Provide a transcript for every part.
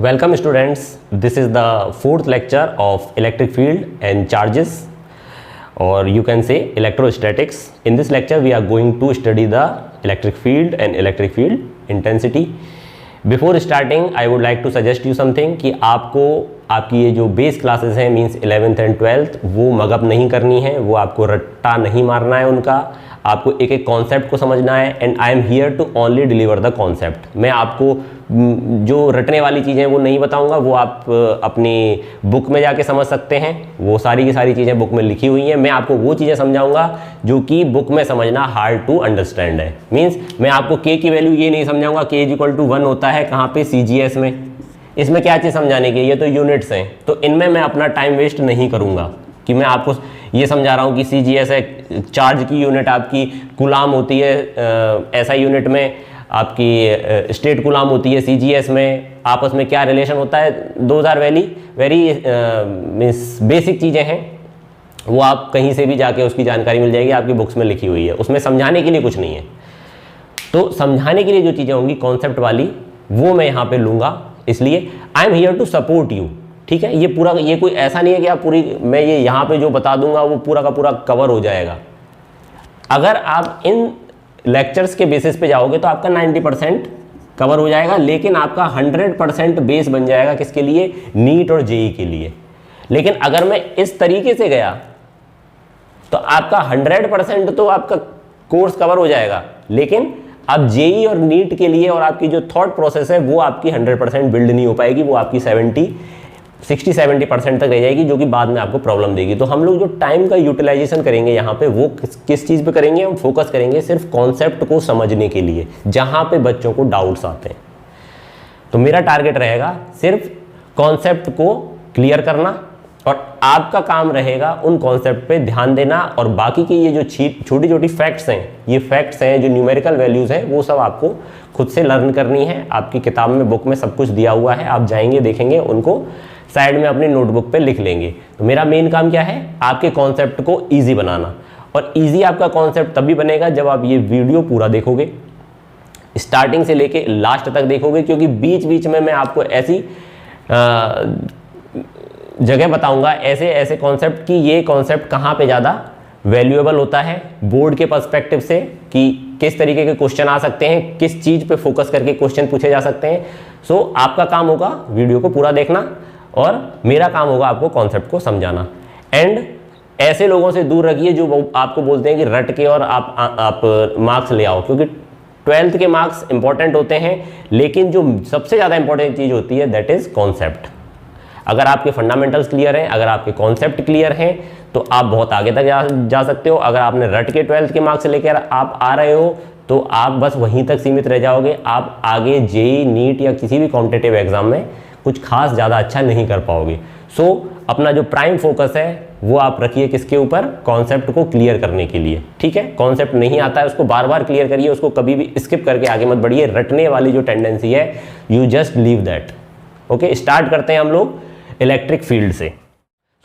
Welcome students, this is the fourth lecture of electric field and charges, or you can say electrostatics. In this lecture we are going to study the electric field and electric field intensity. Before starting I would like to suggest you something कि आपको आपकी ये जो base classes हैं means 11th and 12th वो mug up नहीं करनी है, वो आपको रट्टा नहीं मारना है उनका, आपको एक एक कॉन्सेप्ट को समझना है. And I am here to only deliver the concept. मैं आपको जो रटने वाली चीज़ें वो नहीं बताऊंगा, वो आप अपनी बुक में जाके समझ सकते हैं. वो सारी की सारी चीज़ें बुक में लिखी हुई हैं. मैं आपको वो चीज़ें समझाऊंगा जो कि बुक में समझना हार्ड टू अंडरस्टैंड है. मीन्स मैं आपको के की वैल्यू ये नहीं समझाऊंगा के इज इक्वल टू 1 होता है कहाँ पे, CGS में. इसमें क्या चीज़ समझाने की, ये तो यूनिट्स हैं, तो इनमें मैं अपना टाइम वेस्ट नहीं करूँगा कि मैं आपको ये समझा रहा हूँ कि CGS है, चार्ज की यूनिट आपकी कूलाम होती है, ऐसा यूनिट में आपकी स्टेट कूलाम होती है. CGS में आपस में क्या रिलेशन होता है, those are very means basic चीज़ें हैं. वो आप कहीं से भी जाके उसकी जानकारी मिल जाएगी, आपकी बुक्स में लिखी हुई है. उसमें समझाने के लिए कुछ नहीं है. तो समझाने के लिए जो चीज़ें होंगी कॉन्सेप्ट वाली वो मैं यहाँ पे लूँगा. इसलिए I am here to support you. ठीक है, ये पूरा ये कोई ऐसा नहीं है कि आप पूरी मैं ये यहाँ पे जो बता दूंगा वो पूरा का पूरा कवर हो जाएगा. अगर आप इन लेक्चर्स के बेसिस पे जाओगे तो आपका 90% कवर हो जाएगा, लेकिन आपका 100% बेस बन जाएगा किसके लिए, नीट और जेई के लिए. लेकिन अगर मैं इस तरीके से गया तो आपका 100% तो आपका कोर्स कवर हो जाएगा, लेकिन अब जेई और नीट के लिए और आपकी जो थॉट प्रोसेस है वो आपकी 100% बिल्ड नहीं हो पाएगी. वो आपकी 60-70% तक रह जाएगी, जो कि बाद में आपको प्रॉब्लम देगी. तो हम लोग जो टाइम का यूटिलाइजेशन करेंगे यहाँ पे वो किस चीज़ पे करेंगे, हम फोकस करेंगे सिर्फ कॉन्सेप्ट को समझने के लिए जहाँ पे बच्चों को डाउट्स आते हैं. तो मेरा टारगेट रहेगा सिर्फ कॉन्सेप्ट को क्लियर करना, और आपका काम रहेगा उन कॉन्सेप्ट पे ध्यान देना. और बाकी की ये जो छोटी छोटी फैक्ट्स हैं, ये फैक्ट्स हैं जो न्यूमेरिकल वैल्यूज़ हैं, वो सब आपको खुद से लर्न करनी है. आपकी किताब में बुक में सब कुछ दिया हुआ है, आप जाएंगे देखेंगे, उनको साइड में अपनी नोटबुक पे लिख लेंगे. तो मेरा मेन काम क्या है, आपके कॉन्सेप्ट को ईजी बनाना. और ईजी आपका कॉन्सेप्ट तभी बनेगा जब आप ये वीडियो पूरा देखोगे, स्टार्टिंग से लेके लास्ट तक देखोगे, क्योंकि बीच बीच में मैं आपको ऐसी जगह बताऊंगा, ऐसे ऐसे कॉन्सेप्ट कि ये कॉन्सेप्ट कहाँ पे ज़्यादा वैल्यूएबल होता है बोर्ड के पर्सपेक्टिव से, कि किस तरीके के क्वेश्चन आ सकते हैं, किस चीज़ पे फोकस करके क्वेश्चन पूछे जा सकते हैं. सो आपका काम होगा वीडियो को पूरा देखना और मेरा काम होगा आपको कॉन्सेप्ट को समझाना. एंड ऐसे लोगों से दूर रखिए जो आपको बोलते हैं कि रट के और आप मार्क्स ले आओ, क्योंकि 12th के मार्क्स इंपॉर्टेंट होते हैं, लेकिन जो सबसे ज़्यादा इंपॉर्टेंट चीज़ होती है दैट इज़ कॉन्सेप्ट. अगर आपके फंडामेंटल्स क्लियर हैं, अगर आपके कॉन्सेप्ट क्लियर हैं, तो आप बहुत आगे तक जा सकते हो. अगर आपने रट के 12th के मार्क्स लेकर आप आ रहे हो तो आप बस वहीं तक सीमित रह जाओगे. आप आगे जेई, नीट या किसी भी कॉम्पिटिटिव एग्जाम में कुछ खास ज़्यादा अच्छा नहीं कर पाओगे. सो अपना जो प्राइम फोकस है वो आप रखिए किसके ऊपर, कॉन्सेप्ट को क्लियर करने के लिए. ठीक है, कॉन्सेप्ट नहीं आता है उसको बार बार क्लियर करिए, उसको कभी भी स्किप करके आगे मत बढ़िए. रटने वाली जो टेंडेंसी है you just leave that. Okay, start करते हैं हम लोग इलेक्ट्रिक फील्ड से.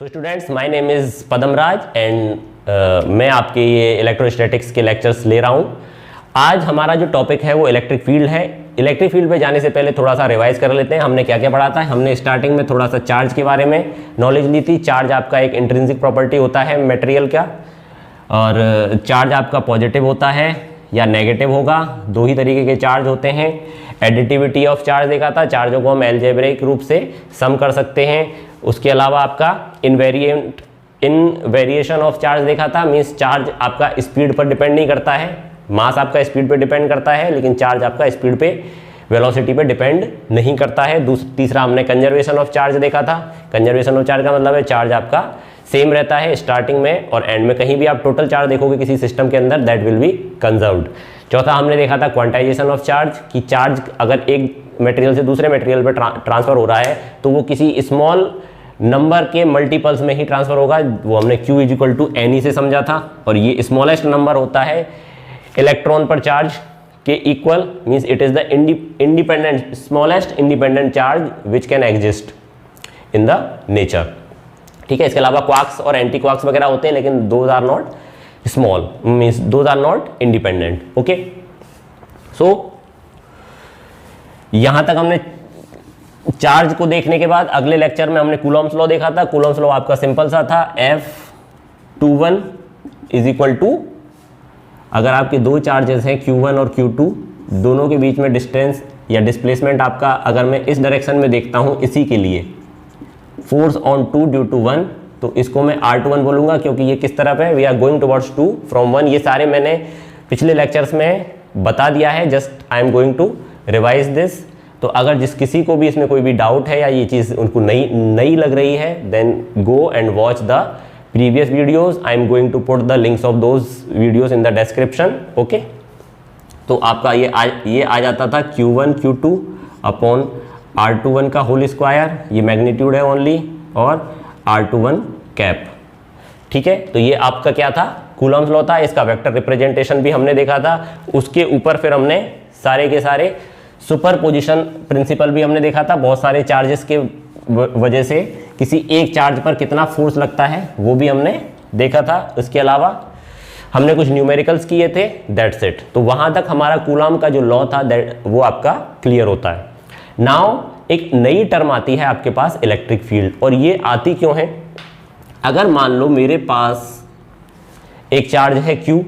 So students, my name is Padam Raj and मैं आपके ये इलेक्ट्रोस्टैटिक्स के लेक्चर्स ले रहा हूँ. आज हमारा जो टॉपिक है वो इलेक्ट्रिक फील्ड है. इलेक्ट्रिक फील्ड पे जाने से पहले थोड़ा सा रिवाइज कर लेते हैं हमने क्या क्या पढ़ा था. हमने स्टार्टिंग में थोड़ा सा चार्ज के बारे में नॉलेज ली थी. चार्ज आपका एक इंट्रिंसिक प्रॉपर्टी होता है मटेरियल का, और चार्ज आपका पॉजिटिव होता है या नेगेटिव होगा. दो ही तरीके के चार्ज होते हैं. एडिटिविटी ऑफ चार्ज देखा था, चार्जों को हम अलजेब्रिक रूप से सम कर सकते हैं. उसके अलावा आपका इनवेरिएशन ऑफ चार्ज देखा था, मीन्स चार्ज आपका स्पीड पर डिपेंड नहीं करता है, मास आपका स्पीड पे डिपेंड करता है, लेकिन चार्ज आपका स्पीड पे, वेलोसिटी पे डिपेंड नहीं करता है. तीसरा हमने कंजर्वेशन ऑफ चार्ज देखा था. कंजर्वेशन ऑफ चार्ज का मतलब है चार्ज आपका सेम रहता है स्टार्टिंग में और एंड में. कहीं भी आप टोटल चार्ज देखोगे किसी सिस्टम के अंदर, दैट विल बी कंजर्व्ड. चौथा हमने देखा था क्वांटाइजेशन ऑफ चार्ज, कि चार्ज अगर एक मटेरियल से दूसरे मटेरियल पे ट्रांसफर हो रहा है तो वो किसी स्मॉल नंबर के मल्टीपल्स में ही ट्रांसफर होगा. वो हमने Q is equal to NE से समझा था. और ये स्मॉलेस्ट नंबर होता है इलेक्ट्रॉन पर चार्ज के equal, means it is the independent smallest independent charge which can exist in the nature. ठीक है, इसके अलावा क्वार्क्स और एंटी क्वार्क्स वगैरह होते हैं, लेकिन those are not small, means those are not independent. Okay, so यहां तक हमने चार्ज को देखने के बाद अगले लेक्चर में हमने कूलॉम्स लॉ देखा था। कूलॉम्स लॉ आपका सिंपल सा था, F21 इज इक्वल टू, अगर आपके दो चार्जेस हैं Q1 और Q2, दोनों के बीच में डिस्टेंस या डिस्प्लेसमेंट आपका, अगर मैं इस डायरेक्शन में देखता हूं इसी के लिए, फोर्स ऑन 2 ड्यू टू 1, तो इसको मैं R21 बोलूंगा क्योंकि ये किस तरफ है, we are going towards 2 from 1। ये सारे मैंने पिछले लेक्चर्स में बता दिया है, just I am going to revise this. तो अगर किसी को भी इसमें कोई भी डाउट है या ये चीज़ उनको नई लग रही है, then go and watch the previous videos. I am going to put the links of those videos in the description. Okay, तो आपका ये आ जाता था Q1 Q2 अपॉन R21 का होल स्क्वायर, ये मैग्नीट्यूड है ओनली, और R21 कैप। ठीक है, तो ये आपका क्या था, कूलॉम्स लॉ था। इसका वेक्टर रिप्रेजेंटेशन भी हमने देखा था। उसके ऊपर फिर हमने सारे के सारे सुपरपोजिशन प्रिंसिपल भी हमने देखा था। बहुत सारे चार्जेस के वजह से किसी एक चार्ज पर कितना फोर्स लगता है वो भी हमने देखा था। इसके अलावा हमने कुछ न्यूमेरिकल्स किए थे, दैट्स इट। तो वहां तक हमारा कूलॉम का जो लॉ था वो आपका क्लियर होता है। नाउ एक नई टर्म आती है आपके पास, इलेक्ट्रिक फील्ड। और ये आती क्यों है, अगर मान लो मेरे पास एक चार्ज है Q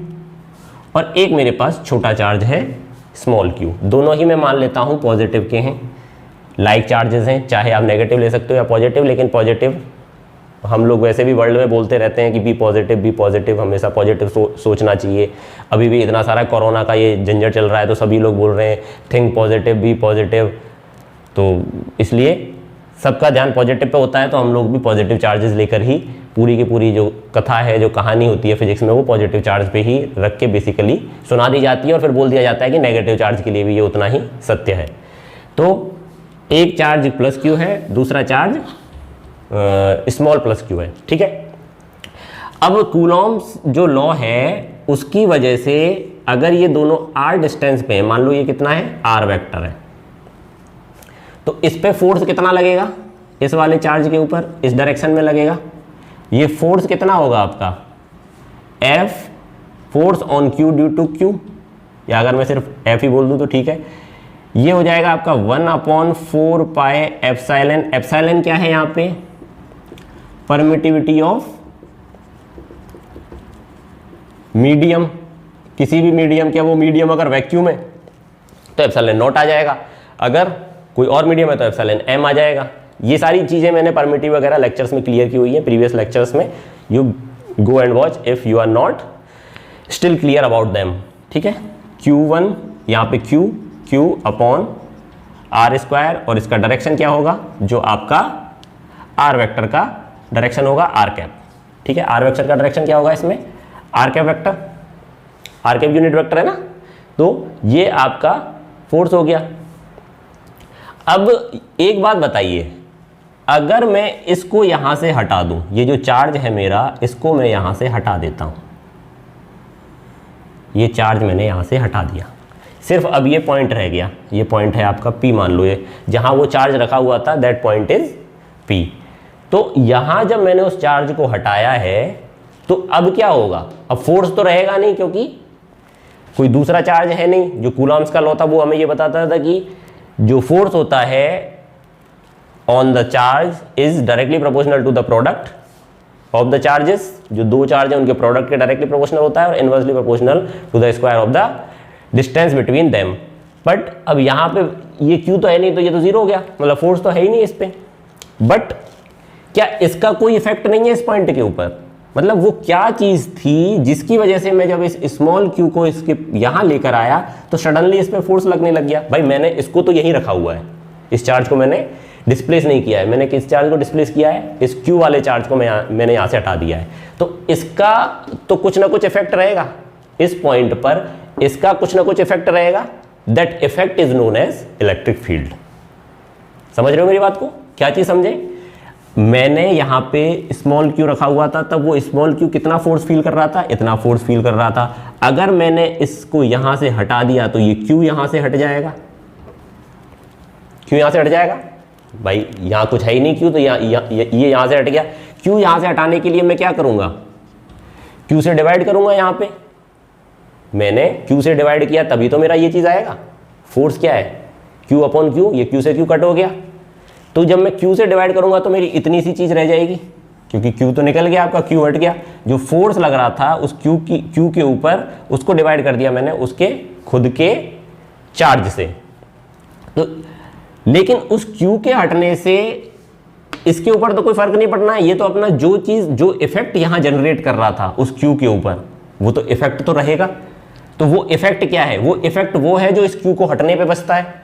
और एक मेरे पास छोटा चार्ज है स्मॉल q, दोनों ही मैं मान लेता हूं पॉजिटिव के हैं, लाइक चार्जेस हैं, चाहे आप नेगेटिव ले सकते हो या पॉजिटिव, लेकिन पॉजिटिव हम लोग वैसे भी वर्ल्ड में बोलते रहते हैं कि बी पॉजिटिव, हमेशा पॉजिटिव सोचना चाहिए। अभी भी इतना सारा कोरोना का ये झंझट चल रहा है तो सभी लोग बोल रहे हैं थिंक पॉजिटिव, बी पॉजिटिव, तो इसलिए सबका ध्यान पॉजिटिव पे होता है। तो हम लोग भी पॉजिटिव चार्जेस लेकर ही पूरी की पूरी जो कथा है, जो कहानी होती है फिजिक्स में, वो पॉजिटिव चार्ज पे ही रख के बेसिकली सुना दी जाती है और फिर बोल दिया जाता है कि नेगेटिव चार्ज के लिए भी ये उतना ही सत्य है। तो एक चार्ज प्लस Q है, दूसरा चार्ज स्मॉल प्लस Q है। ठीक है, अब कूलॉम्स जो लॉ है उसकी वजह से अगर ये दोनों r डिस्टेंस पे है, मान लो ये कितना है, r वेक्टर है, तो इस पे फोर्स कितना लगेगा, इस वाले चार्ज के ऊपर इस डायरेक्शन में लगेगा। ये फोर्स कितना होगा आपका, F force on Q due to Q, या अगर मैं सिर्फ F ही बोल दूं तो ठीक है। ये हो जाएगा आपका 1/4 पाई एप्सिलॉन। एप्सिलॉन क्या है यहाँ पे, परमिटिविटी ऑफ मीडियम, किसी भी मीडियम, क्या वो मीडियम अगर वैक्यूम है तो एप्सिलॉन नॉट आ जाएगा, अगर कोई और मीडियम है तो एप्सिलॉन m आ जाएगा। ये सारी चीजें मैंने परमिटिव वगैरह लेक्चर्स में क्लियर की हुई है, प्रीवियस लेक्चर्स में। You go and watch if you are not still clear about them. ठीक है, Q1 यहाँ पे Q अपॉन R स्क्वायर, और इसका डायरेक्शन क्या होगा, जो आपका R वेक्टर का डायरेक्शन होगा, R कैप। ठीक है, R वेक्टर का डायरेक्शन क्या होगा इसमें, R cap vector, R cap unit vector है ना, तो ये आपका फोर्स हो गया। अब एक बात बताइए, अगर मैं इसको यहां से हटा दूं, ये जो चार्ज है मेरा, इसको मैं यहां से हटा देता हूं, ये चार्ज मैंने यहां से हटा दिया, सिर्फ अब ये पॉइंट रह गया, ये पॉइंट है आपका P मान लो, ये जहां वो चार्ज रखा हुआ था, दैट पॉइंट इज P। तो यहां जब मैंने उस चार्ज को हटाया है तो अब क्या होगा, अब फोर्स तो रहेगा नहीं क्योंकि कोई दूसरा चार्ज है नहीं। जो कूलॉम्स का लॉ था वो हमें ये बताता था कि जो फोर्स होता है on the charge is directly proportional to the product of the charges. जो दो चार्ज है उनके प्रोडक्ट के डायरेक्टली प्रोपोर्शनल होता है, और inversely proportional to the square of the distance between them. But अब यहाँ पे ये Q तो है नहीं, तो ये तो जीरो हो गया, मतलब फोर्स तो है ही नहीं इस पे। बट क्या इसका कोई इफेक्ट नहीं है इस पॉइंट के ऊपर, मतलब वो क्या चीज थी जिसकी वजह से मैं जब इस स्मॉल Q को इसके यहां लेकर आया तो सडनली इस पे फोर्स लगने लग गया। भाई मैंने इसको तो यहीं रखा हुआ है, इस चार्ज को मैंने डिस्प्लेस नहीं किया है, मैंने किस चार्ज को डिस्प्लेस किया है, इस Q वाले चार्ज को मैंने यहां से हटा दिया है। तो इसका तो कुछ ना कुछ इफेक्ट रहेगा इस पॉइंट पर, इसका कुछ ना कुछ इफेक्ट रहेगा, that effect is known as electric field. समझ रहे हो मेरी बात को, क्या चीज समझे, मैंने यहाँ पे स्मॉल Q रखा हुआ था, तब वो स्मॉल Q कितना फोर्स फील कर रहा था, इतना फोर्स फील कर रहा था। अगर मैंने इसको यहां से हटा दिया तो ये Q यहां से हट जाएगा, Q यहां से हट जाएगा, भाई यहां कुछ है ही नहीं Q, तो ये यहां से हट गया। Q यहां से हटाने के लिए मैं क्या करूंगा, Q से डिवाइड करूंगा, यहां पे मैंने Q से डिवाइड किया तभी तो मेरा ये चीज आएगा। फोर्स क्या है, Q अपॉन Q, ये Q से Q कट हो गया, तो जब मैं Q से डिवाइड करूंगा तो मेरी इतनी सी चीज रह जाएगी, क्योंकि Q तो निकल गया, आपका Q हट गया। जो फोर्स लग रहा था उस Q के ऊपर, उसको डिवाइड कर दिया मैंने उसके खुद के चार्ज से। तो लेकिन उस Q के हटने से इसके ऊपर तो कोई फर्क नहीं पड़ना है। ये तो अपना जो चीज, जो इफेक्ट यहां जनरेट कर रहा था उस Q के ऊपर, वो तो इफेक्ट तो रहेगा। तो वो इफेक्ट क्या है? वो इफेक्ट वो है जो इस Q को हटने पे बचता है।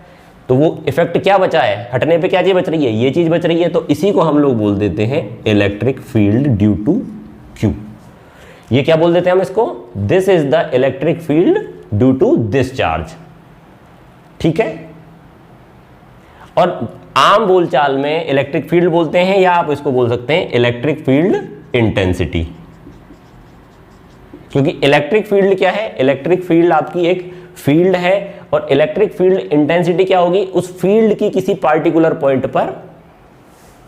तो वो इफेक्ट क्या बचा है? हटने पे क्या चीज बच रही है? ये चीज बच रही है। तो इसी को हम लोग बोल देते हैं electric field due to Q। ये क्या बोल देते हैं हम इसको? This is the electric field due to this charge. ठीक है। और आम बोलचाल में इलेक्ट्रिक फील्ड बोलते हैं, या आप इसको बोल सकते हैं इलेक्ट्रिक फील्ड इंटेंसिटी। क्योंकि इलेक्ट्रिक फील्ड क्या है? इलेक्ट्रिक फील्ड आपकी एक फील्ड है, और इलेक्ट्रिक फील्ड इंटेंसिटी क्या होगी? उस फील्ड की किसी पार्टिकुलर पॉइंट पर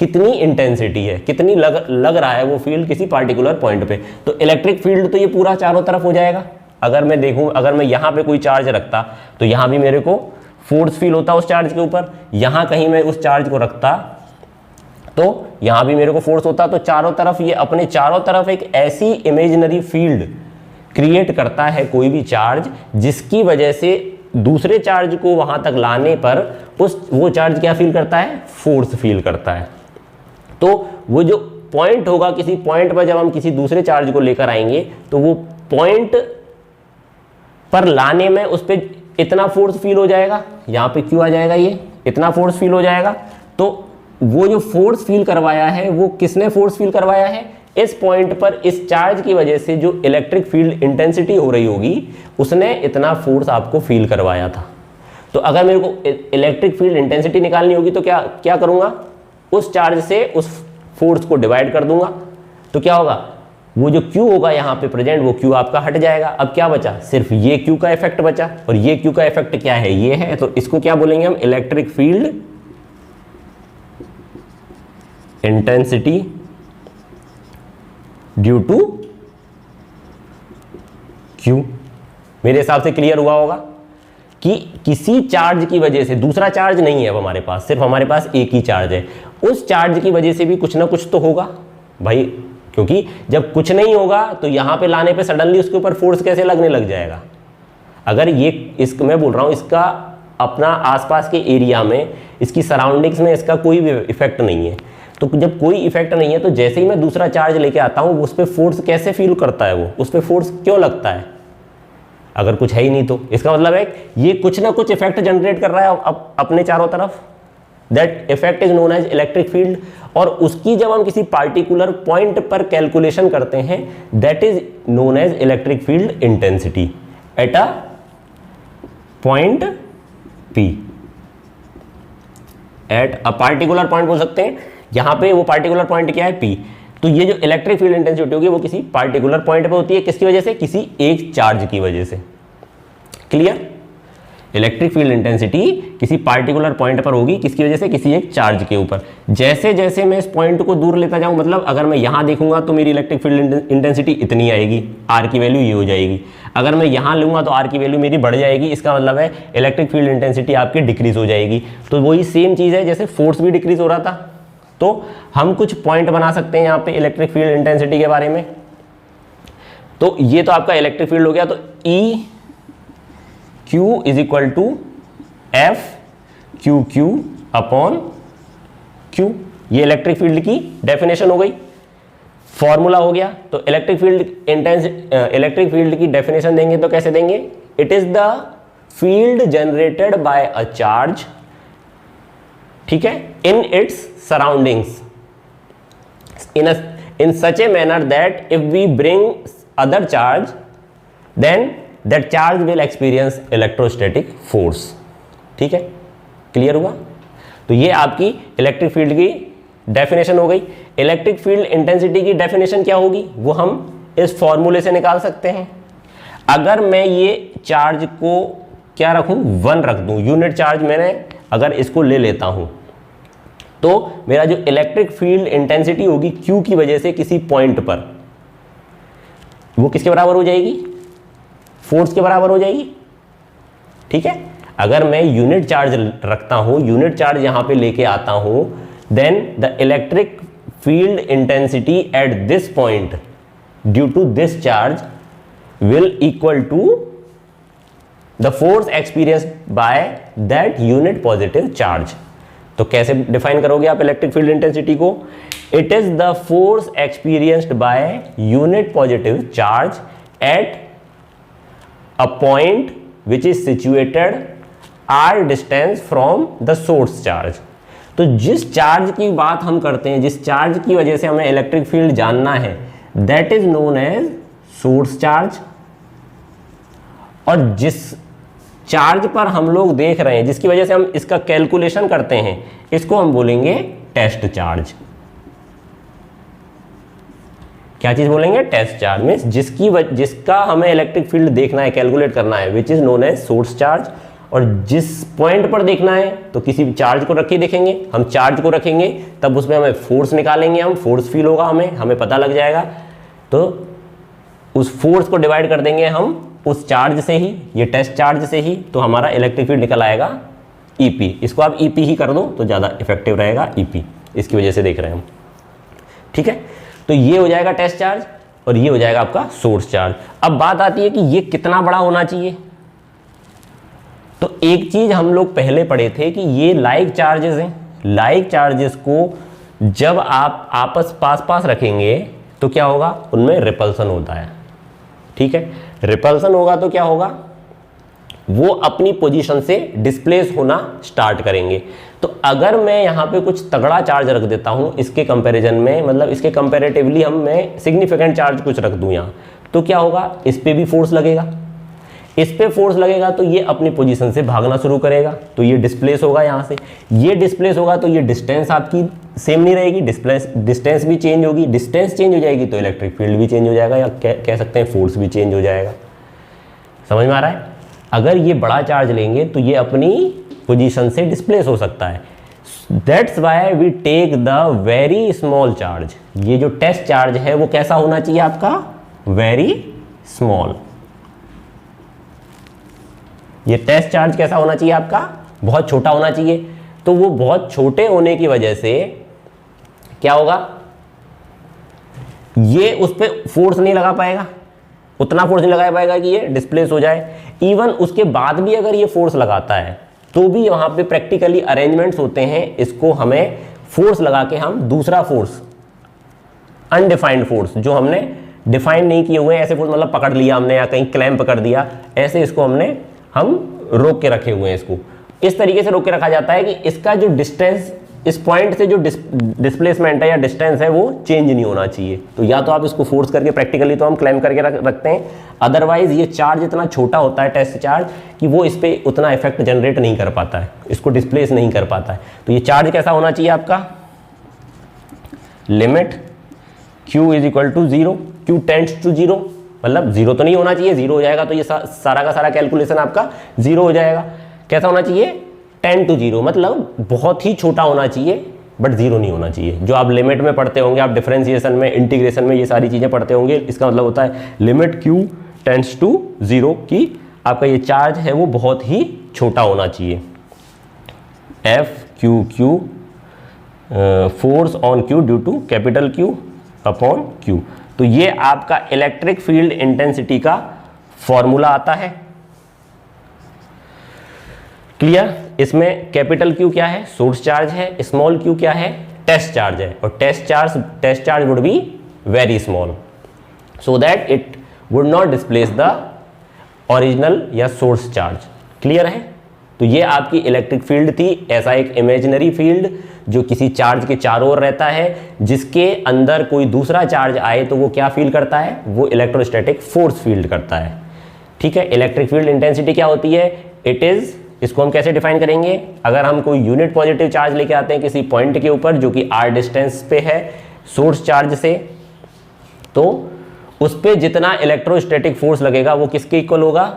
कितनी इंटेंसिटी है, कितनी लग रहा है वो फील्ड किसी पार्टिकुलर पॉइंट पे। तो इलेक्ट्रिक फील्ड तो ये पूरा चारों तरफ हो जाएगा। अगर मैं देखूं, अगर मैं यहां पे कोई चार्ज रखता तो यहां भी मेरे को फोर्स फील होता उस चार्ज के ऊपर, यहां कहीं मैं उस चार्ज को रखता तो यहां भी मेरे को फोर्स होता। तो चारों तरफ, ये अपने चारों तरफ एक ऐसी इमेजिनरी फील्ड क्रिएट करता है कोई भी चार्ज, जिसकी वजह से दूसरे चार्ज को वहां तक लाने पर वो चार्ज क्या फील करता है? फोर्स फील करता है। तो वो जो पॉइंट होगा, किसी पॉइंट पर जब हम किसी दूसरे चार्ज को लेकर आएंगे तो वो पॉइंट पर लाने में उस पर इतना फोर्स फील हो जाएगा। यहाँ पे क्यों आ जाएगा? ये इतना फोर्स फील हो जाएगा। तो वो जो फोर्स फील करवाया है, वो किसने फोर्स फील करवाया है? इस पॉइंट पर इस चार्ज की वजह से जो इलेक्ट्रिक फील्ड इंटेंसिटी हो रही होगी, उसने इतना फोर्स आपको फील करवाया था। तो अगर मेरे को इलेक्ट्रिक फील्ड इंटेंसिटी निकालनी होगी तो क्या करूंगा? उस चार्ज से उस फोर्स को डिवाइड कर दूंगा। तो क्या होगा? वो जो Q होगा यहाँ पे प्रेजेंट, वो Q आपका हट जाएगा। अब क्या बचा? सिर्फ ये Q का इफेक्ट बचा। और ये Q का इफेक्ट क्या है? ये है। तो इसको क्या बोलेंगे हम? Electric field intensity due to Q। मेरे हिसाब से क्लियर हुआ होगा कि किसी चार्ज की वजह से, दूसरा चार्ज नहीं है अब हमारे पास, सिर्फ हमारे पास एक ही चार्ज है, उस चार्ज की वजह से भी कुछ ना कुछ तो होगा भाई। क्योंकि जब कुछ नहीं होगा तो यहां पे लाने पे सडनली उसके ऊपर फोर्स कैसे लगने लग जाएगा? अगर ये मैं बोल रहा हूं, इसका अपना आसपास के एरिया में, इसकी सराउंडिंग्स में इसका कोई भी इफेक्ट नहीं है। तो जब कोई इफेक्ट नहीं है तो जैसे ही मैं दूसरा चार्ज लेके आता हूं, उस पर फोर्स कैसे फील करता है? वो उस पर फोर्स क्यों लगता है अगर कुछ है ही नहीं? तो इसका मतलब है ये कुछ ना कुछ इफेक्ट जनरेट कर रहा है अपने चारों तरफ। That effect is known as electric field. और उसकी जब हम किसी पार्टिकुलर पॉइंट पर कैलकुलेशन करते हैं, that is known as electric field intensity at a point P, at a particular point बोल सकते हैं। यहां पे वो पार्टिकुलर पॉइंट क्या है? P। तो ये जो इलेक्ट्रिक फील्ड इंटेंसिटी होगी वो किसी पार्टिकुलर पॉइंट पे होती है। किसकी वजह से? किसी एक चार्ज की वजह से। क्लियर? इलेक्ट्रिक फील्ड इंटेंसिटी किसी पार्टिकुलर पॉइंट पर होगी, किसकी वजह से? किसी एक चार्ज के ऊपर। जैसे जैसे मैं इस पॉइंट को दूर लेता जाऊं, मतलब अगर मैं यहां देखूंगा तो मेरी इलेक्ट्रिक फील्ड इंटेंसिटी इतनी आएगी, R की वैल्यू ये हो जाएगी। अगर मैं यहां लूंगा तो R की वैल्यू मेरी बढ़ जाएगी। इसका मतलब है इलेक्ट्रिक फील्ड इंटेंसिटी आपकी डिक्रीज हो जाएगी। तो वही सेम चीज है जैसे फोर्स भी डिक्रीज हो रहा था। तो हम कुछ पॉइंट बना सकते हैं यहाँ पे इलेक्ट्रिक फील्ड इंटेंसिटी के बारे में। तो ये तो आपका इलेक्ट्रिक फील्ड हो गया। तो E Q is equal to F QQ upon Q, ये इलेक्ट्रिक फील्ड की डेफिनेशन हो गई, फॉर्मूला हो गया। तो इलेक्ट्रिक फील्ड की डेफिनेशन देंगे तो कैसे देंगे? It is the field generated by a charge, ठीक है, in its surroundings in such a manner that if we bring other charge then that charge will experience electrostatic force। ठीक है, clear हुआ? तो ये आपकी इलेक्ट्रिक फील्ड की definition हो गई। इलेक्ट्रिक फील्ड इंटेंसिटी की डेफिनेशन क्या होगी वो हम इस फॉर्मूले से निकाल सकते हैं। अगर मैं ये चार्ज को क्या रखूं? 1 रख दूं, यूनिट चार्ज मैंने अगर इसको ले लेता हूं तो मेरा जो इलेक्ट्रिक फील्ड इंटेंसिटी होगी Q की वजह से किसी पॉइंट पर, वो किसके बराबर हो जाएगी? फोर्स के बराबर हो जाएगी। ठीक है, अगर मैं यूनिट चार्ज रखता हूं, यूनिट चार्ज यहां पे लेके आता हूं, then the electric field intensity at this point due to this charge will equal to the force experienced by that unit positive charge. तो कैसे डिफाइन करोगे आप इलेक्ट्रिक फील्ड इंटेंसिटी को? It is the force experienced by unit positive charge at a point which is situated R distance from the source charge. तो जिस charge की बात हम करते हैं, जिस चार्ज की वजह से हमें इलेक्ट्रिक फील्ड जानना है, that is known as source charge. और जिस चार्ज पर हम लोग देख रहे हैं, जिसकी वजह से हम इसका कैलकुलेशन करते हैं, इसको हम बोलेंगे टेस्ट चार्ज. क्या चीज बोलेंगे? Test charge. मींस जिसका हमें इलेक्ट्रिक फील्ड देखना है, कैलकुलेट करना है, which is known as source charge. और जिस पॉइंट पर देखना है तो किसी भी चार्ज को रख के देखेंगे, हम चार्ज को रखेंगे, तब उसमें हमें फोर्स निकालेंगे, हम फोर्स फील होगा, हमें पता लग जाएगा. तो उस फोर्स को डिवाइड कर देंगे हम उस चार्ज से ही, ये टेस्ट चार्ज से ही, तो हमारा इलेक्ट्रिक फील्ड निकल आएगा ईपी. इसको आप ईपी ही कर दो तो ज़्यादा इफेक्टिव रहेगा. ईपी इसकी वजह से देख रहे हैं हम. ठीक है, तो ये हो जाएगा टेस्ट चार्ज और ये हो जाएगा आपका सोर्स चार्ज. अब बात आती है कि ये कितना बड़ा होना चाहिए. तो एक चीज हम लोग पहले पढ़े थे कि ये लाइक चार्जेस हैं. लाइक चार्जेस को जब आप आपस पास रखेंगे तो क्या होगा? उनमें रिपल्सन होता है. ठीक है, रिपल्सन होगा तो क्या होगा? वो अपनी पोजीशन से डिस्प्लेस होना स्टार्ट करेंगे. तो अगर मैं यहाँ पे कुछ तगड़ा चार्ज रख देता हूँ इसके कंपैरिजन में, मतलब इसके कंपैरेटिवली मैं सिग्निफिकेंट चार्ज कुछ रख दूँ यहाँ, तो क्या होगा? इस पे भी फोर्स लगेगा. इस पे फोर्स लगेगा तो ये अपनी पोजीशन से भागना शुरू करेगा, तो ये डिस्प्लेस होगा यहाँ से. ये डिस्प्लेस होगा तो ये डिस्टेंस आपकी सेम नहीं रहेगी, डिस्टेंस भी चेंज होगी. डिस्टेंस चेंज हो जाएगी तो इलेक्ट्रिक फील्ड भी चेंज हो जाएगा, या कह सकते हैं फोर्स भी चेंज हो जाएगा. समझ में आ रहा है? अगर ये बड़ा चार्ज लेंगे तो ये अपनी पोजीशन से डिस्प्लेस हो सकता है. That's why we take the very small charge. ये जो टेस्ट चार्ज है वो कैसा होना चाहिए आपका? Very small. ये टेस्ट चार्ज कैसा होना चाहिए आपका? बहुत छोटा होना चाहिए. तो वो बहुत छोटे होने की वजह से क्या होगा? ये उस पर फोर्स नहीं लगा पाएगा, उतना फोर्स नहीं लगा पाएगा कि ये डिस्प्लेस हो जाए. इवन उसके बाद भी अगर ये फोर्स लगाता है तो भी वहां पे प्रैक्टिकली अरेंजमेंट्स होते हैं, इसको हमें फोर्स लगा के हम दूसरा फोर्स, अनडिफाइंड फोर्स जो हमने डिफाइन नहीं किए हुए, ऐसे फोर्स मतलब पकड़ लिया हमने या कहीं क्लैंप कर दिया, ऐसे इसको हम रोक के रखे हुए हैं. इसको इस तरीके से रोक के रखा जाता है कि इसका जो डिस्टेंस, इस पॉइंट से जो डिस्प्लेसमेंट है या डिस्टेंस है वो चेंज नहीं होना चाहिए. तो या तो आप इसको फोर्स करके प्रैक्टिकली तो हम क्लेम करके रखते हैं, अदरवाइज ये चार्ज इतना छोटा होता है टेस्ट चार्ज कि वो इस पर उतना इफेक्ट जनरेट नहीं कर पाता है, इसको डिस्प्लेस नहीं कर पाता है. तो ये चार्ज कैसा होना चाहिए आपका? Limit Q is equal to 0, Q tends to 0, मतलब 0 तो नहीं होना चाहिए, 0 हो जाएगा तो ये सारा का सारा कैलकुलेशन आपका 0 हो जाएगा. कैसा होना चाहिए? 10 to 0, मतलब बहुत ही छोटा होना चाहिए बट 0 नहीं होना चाहिए. जो आप लिमिट में पढ़ते होंगे, आप डिफरेंशिएशन में, इंटीग्रेशन में ये सारी चीज़ें पढ़ते होंगे, इसका मतलब होता है लिमिट Q टेंड्स टू 0 की आपका ये चार्ज है वो बहुत ही छोटा होना चाहिए. F force on Q due to capital Q upon Q. तो ये आपका इलेक्ट्रिक फील्ड इंटेंसिटी का फॉर्मूला आता है. क्लियर? इसमें कैपिटल Q क्या है? सोर्स चार्ज है. स्मॉल q क्या है? टेस्ट चार्ज है. और test charge would be very small so that it would not displace the original या सोर्स चार्ज. क्लियर है? तो ये आपकी इलेक्ट्रिक फील्ड थी, ऐसा एक इमेजिनरी फील्ड जो किसी चार्ज के चारों ओर रहता है, जिसके अंदर कोई दूसरा चार्ज आए तो वो क्या फील करता है? वो इलेक्ट्रोस्टैटिक फोर्स फील्ड करता है. ठीक है, इलेक्ट्रिक फील्ड इंटेंसिटी क्या होती है? इट इज, इसको हम कैसे डिफाइन करेंगे? अगर हम कोई यूनिट पॉजिटिव चार्ज लेके आते हैं किसी पॉइंट के ऊपर जो कि r डिस्टेंस पे है सोर्स चार्ज से, तो उस पे जितना इलेक्ट्रोस्टैटिक फोर्स लगेगा वो किसके इक्वल होगा?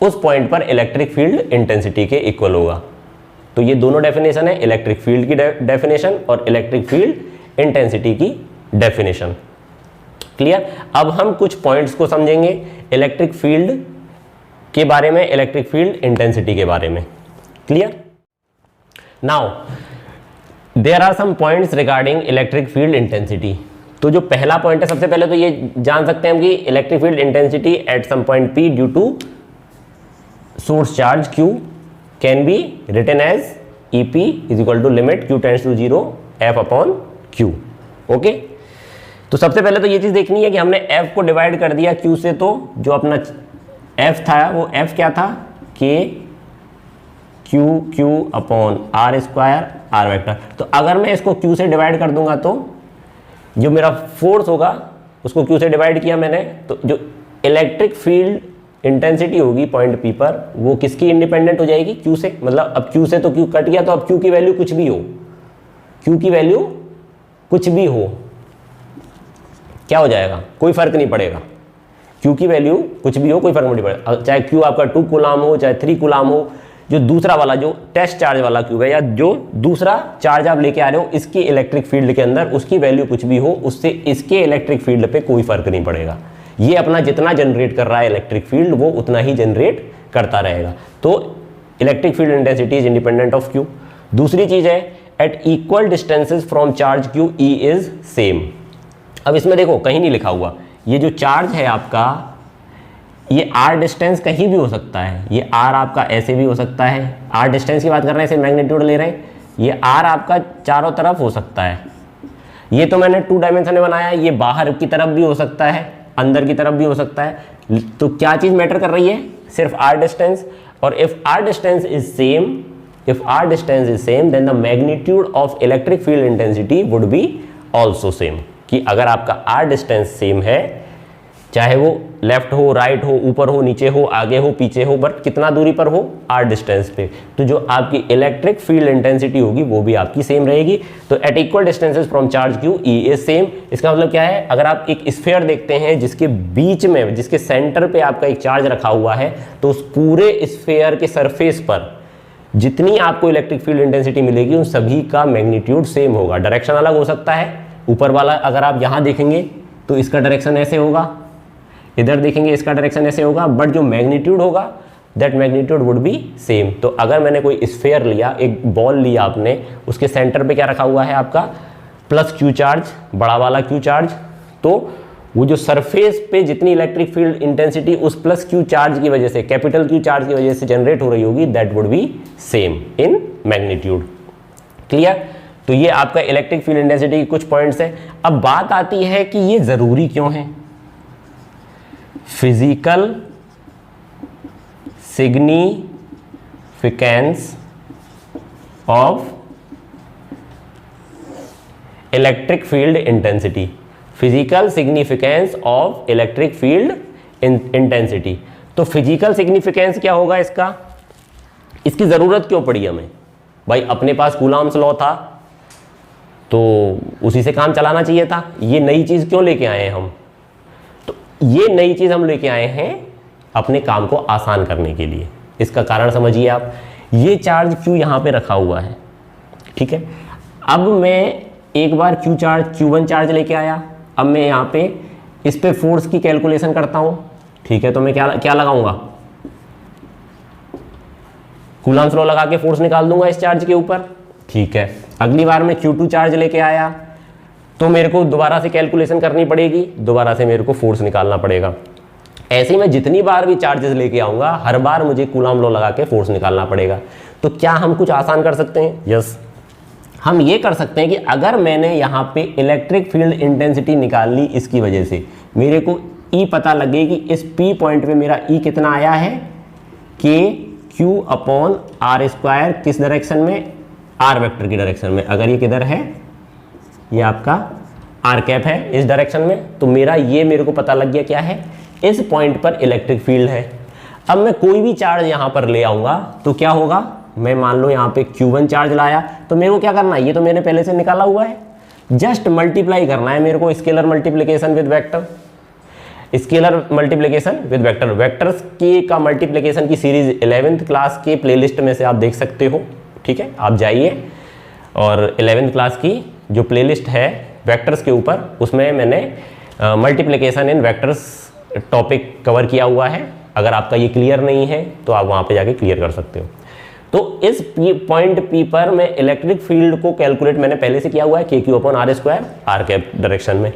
उस पॉइंट पर इलेक्ट्रिक फील्ड इंटेंसिटी के इक्वल होगा. तो ये दोनों डेफिनेशन है, इलेक्ट्रिक फील्ड की डेफिनेशन और इलेक्ट्रिक फील्ड इंटेंसिटी की डेफिनेशन. क्लियर? अब हम कुछ पॉइंट्स को समझेंगे इलेक्ट्रिक फील्ड के बारे में, इलेक्ट्रिक फील्ड इंटेंसिटी के बारे में. Clear? Now there are some points regarding electric field intensity. तो जो पहला पॉइंट है, सबसे पहले तो ये जान सकते हैं हम कि electric field intensity at some point P due to source charge Q can be written as EP is equal to limit Q tends to 0 F upon Q। Okay, तो सबसे पहले तो ये चीज देखनी है कि हमने F को डिवाइड कर दिया Q से, तो जो अपना F था वो F क्या था, K Q upon R square R vector. तो अगर मैं इसको Q से डिवाइड कर दूंगा तो जो मेरा फोर्स होगा उसको Q से डिवाइड किया मैंने, तो जो इलेक्ट्रिक फील्ड इंटेंसिटी होगी पॉइंट P पर वो किसकी इंडिपेंडेंट हो जाएगी, Q से। मतलब अब Q से तो Q कट गया, तो अब Q की वैल्यू कुछ भी हो, Q की वैल्यू कुछ भी हो, क्या हो जाएगा, कोई फर्क नहीं पड़ेगा। Q की वैल्यू कुछ भी हो, कोई फर्क नहीं पड़ेगा, चाहे Q आपका 2 कूलाम हो चाहे 3 कूलाम हो। जो दूसरा वाला जो टेस्ट चार्ज वाला क्यूब है या जो दूसरा चार्ज आप लेके आ रहे हो इसकी इलेक्ट्रिक फील्ड के अंदर उसकी वैल्यू कुछ भी हो, उससे इसके इलेक्ट्रिक फील्ड पे कोई फर्क नहीं पड़ेगा। ये अपना जितना जनरेट कर रहा है इलेक्ट्रिक फील्ड वो उतना ही जनरेट करता रहेगा। तो electric field intensity is independent of Q। दूसरी चीज है at equal distances from charge Q E is same. अब इसमें देखो कहीं नहीं लिखा हुआ, ये जो चार्ज है आपका ये R डिस्टेंस कहीं भी हो सकता है, ये R आपका ऐसे भी हो सकता है, R डिस्टेंस की बात कर रहे हैं, इसे मैग्नीट्यूड ले रहे हैं, ये R आपका चारों तरफ हो सकता है। ये तो मैंने 2 डायमेंशन में बनाया है, ये बाहर की तरफ भी हो सकता है, अंदर की तरफ भी हो सकता है। तो क्या चीज मैटर कर रही है, सिर्फ R डिस्टेंस। और if R distance is same, if R distance is same then the magnitude of electric field intensity would be also same. कि अगर आपका R डिस्टेंस सेम है, चाहे वो लेफ्ट हो, राइट हो, ऊपर हो, नीचे हो, आगे हो, पीछे हो, बट कितना दूरी पर हो, R डिस्टेंस पे, तो जो आपकी इलेक्ट्रिक फील्ड इंटेंसिटी होगी वो भी आपकी सेम रहेगी। तो at equal distances from charge Q E is same. इसका मतलब क्या है, अगर आप एक स्फीयर देखते हैं जिसके बीच में, जिसके सेंटर पे आपका एक चार्ज रखा हुआ है, तो उस पूरे स्फीयर के सरफेस पर जितनी आपको इलेक्ट्रिक फील्ड इंटेंसिटी मिलेगी उन सभी का मैग्नीट्यूड सेम होगा। डायरेक्शन अलग हो सकता है, ऊपर वाला अगर आप यहाँ देखेंगे तो इसका डायरेक्शन ऐसे होगा, इधर देखेंगे इसका डायरेक्शन ऐसे होगा, बट जो मैग्नीट्यूड होगा that magnitude would be same. तो अगर मैंने कोई स्फीयर लिया, एक बॉल लिया आपने, उसके सेंटर पे क्या रखा हुआ है आपका प्लस Q चार्ज, बड़ा वाला Q चार्ज, तो वो जो सरफेस पे जितनी इलेक्ट्रिक फील्ड इंटेंसिटी उस प्लस Q चार्ज की वजह से, कैपिटल Q चार्ज की वजह से जनरेट हो रही होगी, that would be same in magnitude. Clear? तो ये आपका इलेक्ट्रिक फील्ड इंटेंसिटी के कुछ पॉइंट्स है। अब बात आती है कि ये जरूरी क्यों है। Physical significance of electric field intensity, physical significance of electric field intensity. तो फिजिकल सिग्निफिकेंस क्या होगा इसका, इसकी जरूरत क्यों पड़ी हमें? भाई अपने पास कूलॉम्स लॉ था तो उसी से काम चलाना चाहिए था, ये नई चीज क्यों लेके आए हैं हम? तो ये नई चीज हम लेके आए हैं अपने काम को आसान करने के लिए। इसका कारण समझिए आप, ये चार्ज Q यहां पे रखा हुआ है, ठीक है। अब मैं एक बार Q1 चार्ज लेके आया, अब मैं यहां पे इस पे फोर्स की कैलकुलेशन करता हूं, ठीक है। तो मैं क्या लगाऊंगा, कूलॉम्स लॉ लगा के फोर्स निकाल दूंगा इस चार्ज के ऊपर, ठीक है। अगली बार मैं Q2 चार्ज लेके आया तो मेरे को दोबारा से कैलकुलेशन करनी पड़ेगी, दोबारा से मेरे को फोर्स निकालना पड़ेगा। ऐसे ही मैं जितनी बार भी चार्जेस लेके आऊंगा हर बार मुझे कूलॉम लॉ लगा के फोर्स निकालना पड़ेगा। तो क्या हम कुछ आसान कर सकते हैं? यस, हम ये कर सकते हैं कि अगर मैंने यहाँ पे इलेक्ट्रिक फील्ड इंटेंसिटी निकाल ली, इसकी वजह से मेरे को E पता लगे कि इस P पॉइंट पे मेरा E कितना आया है, KQ अपॉन R स्क्वायर, किस डायरेक्शन में, R वेक्टर की डायरेक्शन में। अगर ये किधर है, ये आपका R कैप है इस डायरेक्शन में, तो मेरे को पता लग गया क्या है, इस पॉइंट पर इलेक्ट्रिक फील्ड है। अब मैं कोई भी चार्ज यहां पर ले आऊंगा तो क्या होगा, मैं मान लो यहां पे Q1 चार्ज लाया तो मेरे को क्या करना है, ये तो मैंने पहले से निकाला हुआ है, जस्ट मल्टीप्लाई करना है मेरे को, scalar multiplication with vector, scalar multiplication with vector. Vectors की का मल्टीप्लिकेशन की सीरीज 11th क्लास के प्लेलिस्ट में से आप देख सकते हो, ठीक है। आप जाइए और 11th क्लास की जो प्लेलिस्ट है वेक्टर्स के ऊपर, उसमें मैंने मल्टीप्लिकेशन इन वेक्टर्स टॉपिक कवर किया हुआ है। अगर आपका ये क्लियर नहीं है तो आप वहाँ पे जाके क्लियर कर सकते हो। तो इस पॉइंट P पर मैं इलेक्ट्रिक फील्ड को कैलकुलेट मैंने पहले से किया हुआ है KQ/R² आर कैप डायरेक्शन में।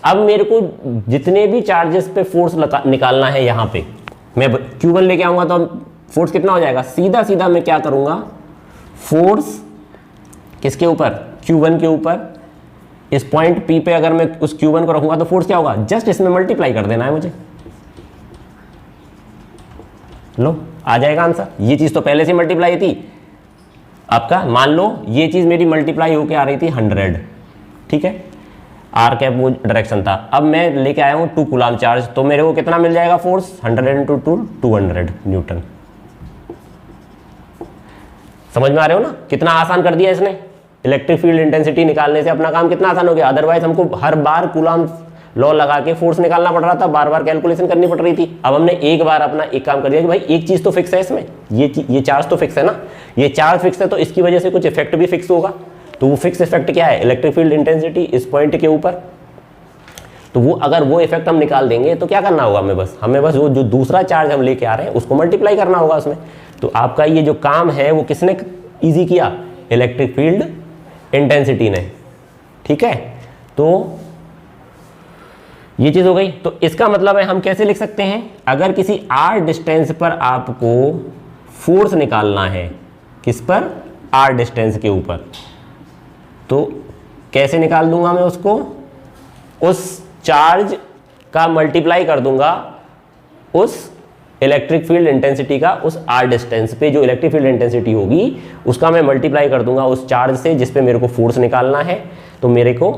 अब मेरे को जितने भी चार्जेस पे फोर्स निकालना है, यहाँ पे मैं Q1 लेके आऊंगा तो फोर्स कितना हो जाएगा, सीधा सीधा मैं क्या करूंगा, फोर्स किसके ऊपर, Q1 के ऊपर, इस पॉइंट P पे अगर मैं उस Q1 को रखूंगा तो फोर्स क्या होगा, जस्ट इसमें मल्टीप्लाई कर देना है मुझे, लो आ जाएगा आंसर। ये चीज तो पहले से मल्टीप्लाई थी आपका, मान लो ये चीज मेरी मल्टीप्लाई होके आ रही थी 100, ठीक है, आर कैप वो डायरेक्शन था। अब मैं लेके आया हूं 2 कूलम चार्ज, तो मेरे को कितना मिल जाएगा फोर्स, 100 × 2 200 न्यूटन। समझ में आ रहे हो ना, कितना आसान कर दिया इसने, इलेक्ट्रिक फील्ड इंटेंसिटी निकालने से अपना काम कितना आसान हो गया। अदरवाइज हमको हर बार कूलम लॉ लगा के फोर्स निकालना पड़ रहा था, बार बार कैलकुलेशन करनी पड़ रही थी। अब हमने एक बार अपना एक काम कर दिया कि भाई एक चीज तो फिक्स है इसमें, ये चार्ज तो फिक्स है ना, ये चार्ज फिक्स है तो इसकी वजह से कुछ इफेक्ट भी फिक्स होगा। तो वो फिक्स इफेक्ट क्या है, इलेक्ट्रिक फील्ड इंटेंसिटी इस पॉइंट के ऊपर। तो वो अगर वो इफेक्ट हम निकाल देंगे तो क्या करना होगा, हमें बस वो जो दूसरा चार्ज हम लेके आ रहे हैं उसको मल्टीप्लाई करना होगा उसमें। तो आपका ये जो काम है वो किसने ईजी किया, इलेक्ट्रिक फील्ड इंटेंसिटी ने, ठीक है। तो ये चीज हो गई। तो इसका मतलब है हम कैसे लिख सकते हैं, अगर किसी r डिस्टेंस पर आपको फोर्स निकालना है, किस पर, r डिस्टेंस के ऊपर, तो कैसे निकाल दूंगा मैं उसको, उस चार्ज का मल्टीप्लाई कर दूंगा उस इलेक्ट्रिक फील्ड इंटेंसिटी का, उस r डिस्टेंस पे जो इलेक्ट्रिक फील्ड इंटेंसिटी होगी उसका मैं मल्टीप्लाई कर दूंगा उस चार्ज से जिस पे मेरे को फोर्स निकालना है, तो मेरे को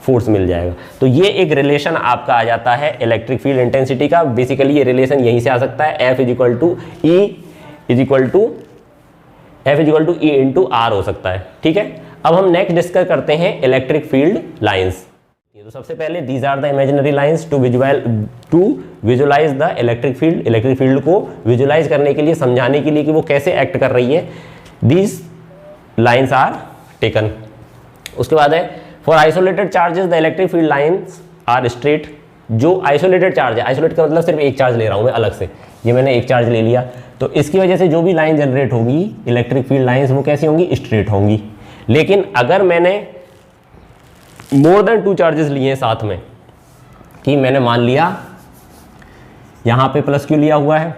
फोर्स मिल जाएगा। तो ये एक रिलेशन आपका आ जाता है इलेक्ट्रिक फील्ड इंटेंसिटी का। बेसिकली ये रिलेशन यहीं से आ सकता है, F = E × R हो सकता है, ठीक है। अब हम नेक्स्ट डिस्कस करते हैं इलेक्ट्रिक फील्ड लाइंस। तो सबसे पहले these are the imaginary lines to visualize the electric field. Electric field को विजुअलाइज करने के लिए, समझाने के लिए कि वो कैसे एक्ट कर रही है, दीज लाइंस आर टेकन। उसके बाद है for isolated charges the electric field lines are straight. जो आइसोलेटेड चार्ज है, आइसोलेट का मतलब सिर्फ एक चार्ज ले रहा हूं मैं अलग से, ये मैंने एक चार्ज ले लिया, तो इसकी वजह से जो भी लाइन जनरेट होगी इलेक्ट्रिक फील्ड लाइंस वो कैसी होंगी, स्ट्रेट होंगी। लेकिन अगर मैंने मोर देन 2 चार्जेस लिए हैं साथ में, कि मैंने मान लिया यहाँ पे प्लस क्यू लिया हुआ है,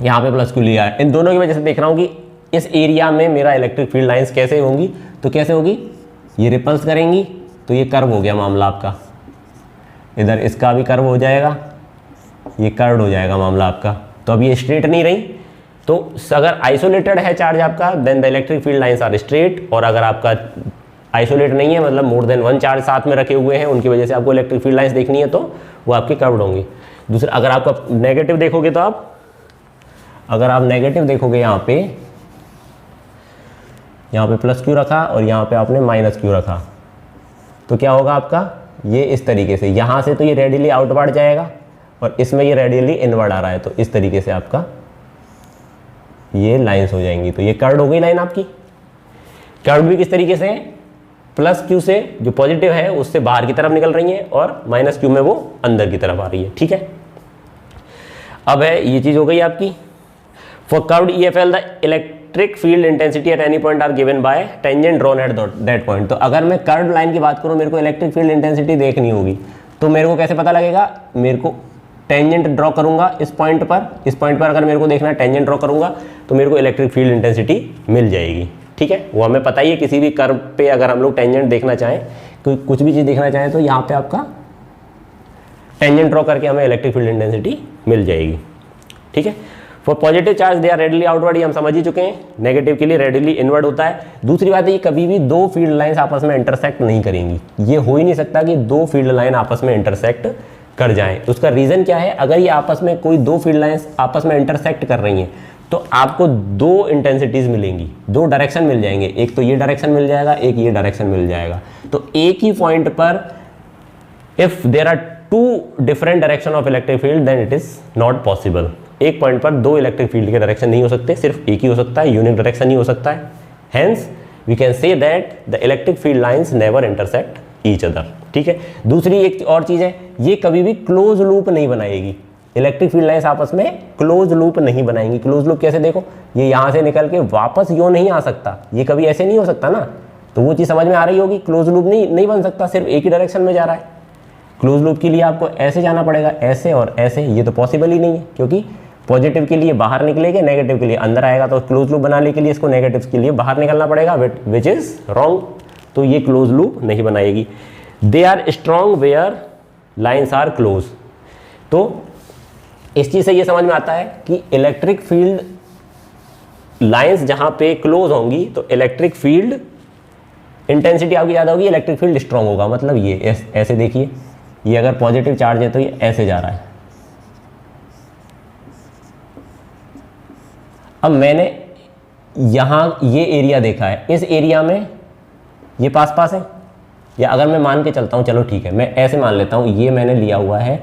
यहाँ पे प्लस क्यू लिया है, इन दोनों की वजह से देख रहा हूँ कि इस एरिया में मेरा इलेक्ट्रिक फील्ड लाइंस कैसे होंगी, तो कैसे होगी, ये रिपल्स करेंगी, तो ये कर्व हो गया मामला आपका, इधर इसका भी कर्व हो जाएगा, ये कर्व हो जाएगा मामला आपका। तो अब ये स्ट्रेट नहीं रही। तो अगर आइसोलेटेड है चार्ज आपका, then the electric field lines are straight, और अगर आपका आइसोलेट नहीं है, मतलब मोर देन 1 चार्ज साथ में रखे हुए हैं, उनकी वजह से आपको इलेक्ट्रिक फील्ड लाइंस देखनी है, तो वो आपकी कर्व्ड होंगी। दूसरा, अगर आपका नेगेटिव देखोगे तो अगर आप नेगेटिव देखोगे, यहाँ पे प्लस क्यू रखा और यहाँ पे आपने माइनस क्यू रखा, तो क्या होगा आपका, ये इस तरीके से, यहाँ से तो ये रेडियली आउटवर्ड जाएगा और इसमें ये रेडियली इनवर्ड आ रहा है, तो इस तरीके से आपका ये लाइंस हो जाएंगी। तो ये कर्व्ड हो गई लाइन आपकी। कर्व्ड भी किस तरीके से है, प्लस क्यू से जो पॉजिटिव है उससे बाहर की तरफ निकल रही है और माइनस क्यू में वो अंदर की तरफ आ रही है, ठीक है। अब है ये चीज हो गई आपकी। For curved EFL the electric field intensity at any point are given by tangent drawn at that point. तो अगर मैं कर्व्ड लाइन की बात करूं, मेरे को इलेक्ट्रिक फील्ड इंटेंसिटी देखनी होगी, तो मेरे को कैसे पता लगेगा, मेरे को टेंजेंट ड्रॉ करूंगा इस पॉइंट पर अगर मेरे को देखना है, टेंजेंट ड्रॉ करूंगा तो मेरे को इलेक्ट्रिक फील्ड इंटेंसिटी मिल जाएगी, ठीक है। वो हमें पता ही है, किसी भी कर्व पे अगर हम लोग टेंजेंट देखना चाहें, कुछ भी चीज़ देखना चाहें, तो यहाँ पे आपका टेंजेंट ड्रॉ करके हमें इलेक्ट्रिक फील्ड इंटेंसिटी मिल जाएगी, ठीक है। For positive charge they are radially outward, ये हम समझ ही चुके हैं। नेगेटिव के लिए रेडियली इनवर्ड होता है। दूसरी बात है, ये कभी भी 2 फील्ड लाइंस आपस में इंटरसेक्ट नहीं करेंगी। ये हो ही नहीं सकता कि 2 फील्ड लाइन आपस में इंटरसेक्ट कर जाएं। उसका रीज़न क्या है, अगर ये आपस में कोई 2 फील्ड लाइंस आपस में इंटरसेक्ट कर रही हैं, तो आपको 2 इंटेंसिटीज मिलेंगी, 2 डायरेक्शन मिल जाएंगे, एक तो ये डायरेक्शन मिल जाएगा, एक ये डायरेक्शन मिल जाएगा। तो एक ही पॉइंट पर if there are 2 different direction of electric field, then it is not possible. एक पॉइंट पर 2 इलेक्ट्रिक फील्ड के डायरेक्शन नहीं हो सकते, सिर्फ एक ही हो सकता है, यूनिक डायरेक्शन ही हो सकता है। Hence we can say that the electric field lines never intersect each other, ठीक है। दूसरी एक और चीज है, ये कभी भी क्लोज लूप नहीं बनाएगी। इलेक्ट्रिक फील्ड लाइंस आपस में क्लोज लूप नहीं बनाएंगी। क्लोज लूप कैसे, देखो ये यहाँ से निकल के वापस यो नहीं आ सकता, ये कभी ऐसे नहीं हो सकता ना, तो वो चीज़ समझ में आ रही होगी। क्लोज लूप नहीं बन सकता, सिर्फ एक ही डायरेक्शन में जा रहा है। क्लोज लूप के लिए आपको ऐसे जाना पड़ेगा, ऐसे और ऐसे, ये तो पॉसिबल ही नहीं है, क्योंकि पॉजिटिव के लिए बाहर निकलेगा, नेगेटिव के लिए अंदर आएगा, तो क्लोज लूप बनाने के लिए इसको नेगेटिव के लिए बाहर निकलना पड़ेगा, विच इज रॉन्ग, तो ये क्लोज लूप नहीं बनाएगी। They are strong where lines are close. तो इस चीज़ से ये समझ में आता है कि इलेक्ट्रिक फील्ड लाइन्स जहाँ पे क्लोज होंगी तो इलेक्ट्रिक फील्ड इंटेंसिटी आपकी ज़्यादा होगी, इलेक्ट्रिक फील्ड स्ट्रॉन्ग होगा। मतलब ये ऐसे देखिए, ये अगर पॉजिटिव चार्ज है तो ये ऐसे जा रहा है। अब मैंने यहाँ ये एरिया देखा है, इस एरिया में ये पास पास है, या अगर मैं मान के चलता हूँ, चलो ठीक है मैं ऐसे मान लेता हूँ, ये मैंने लिया हुआ है,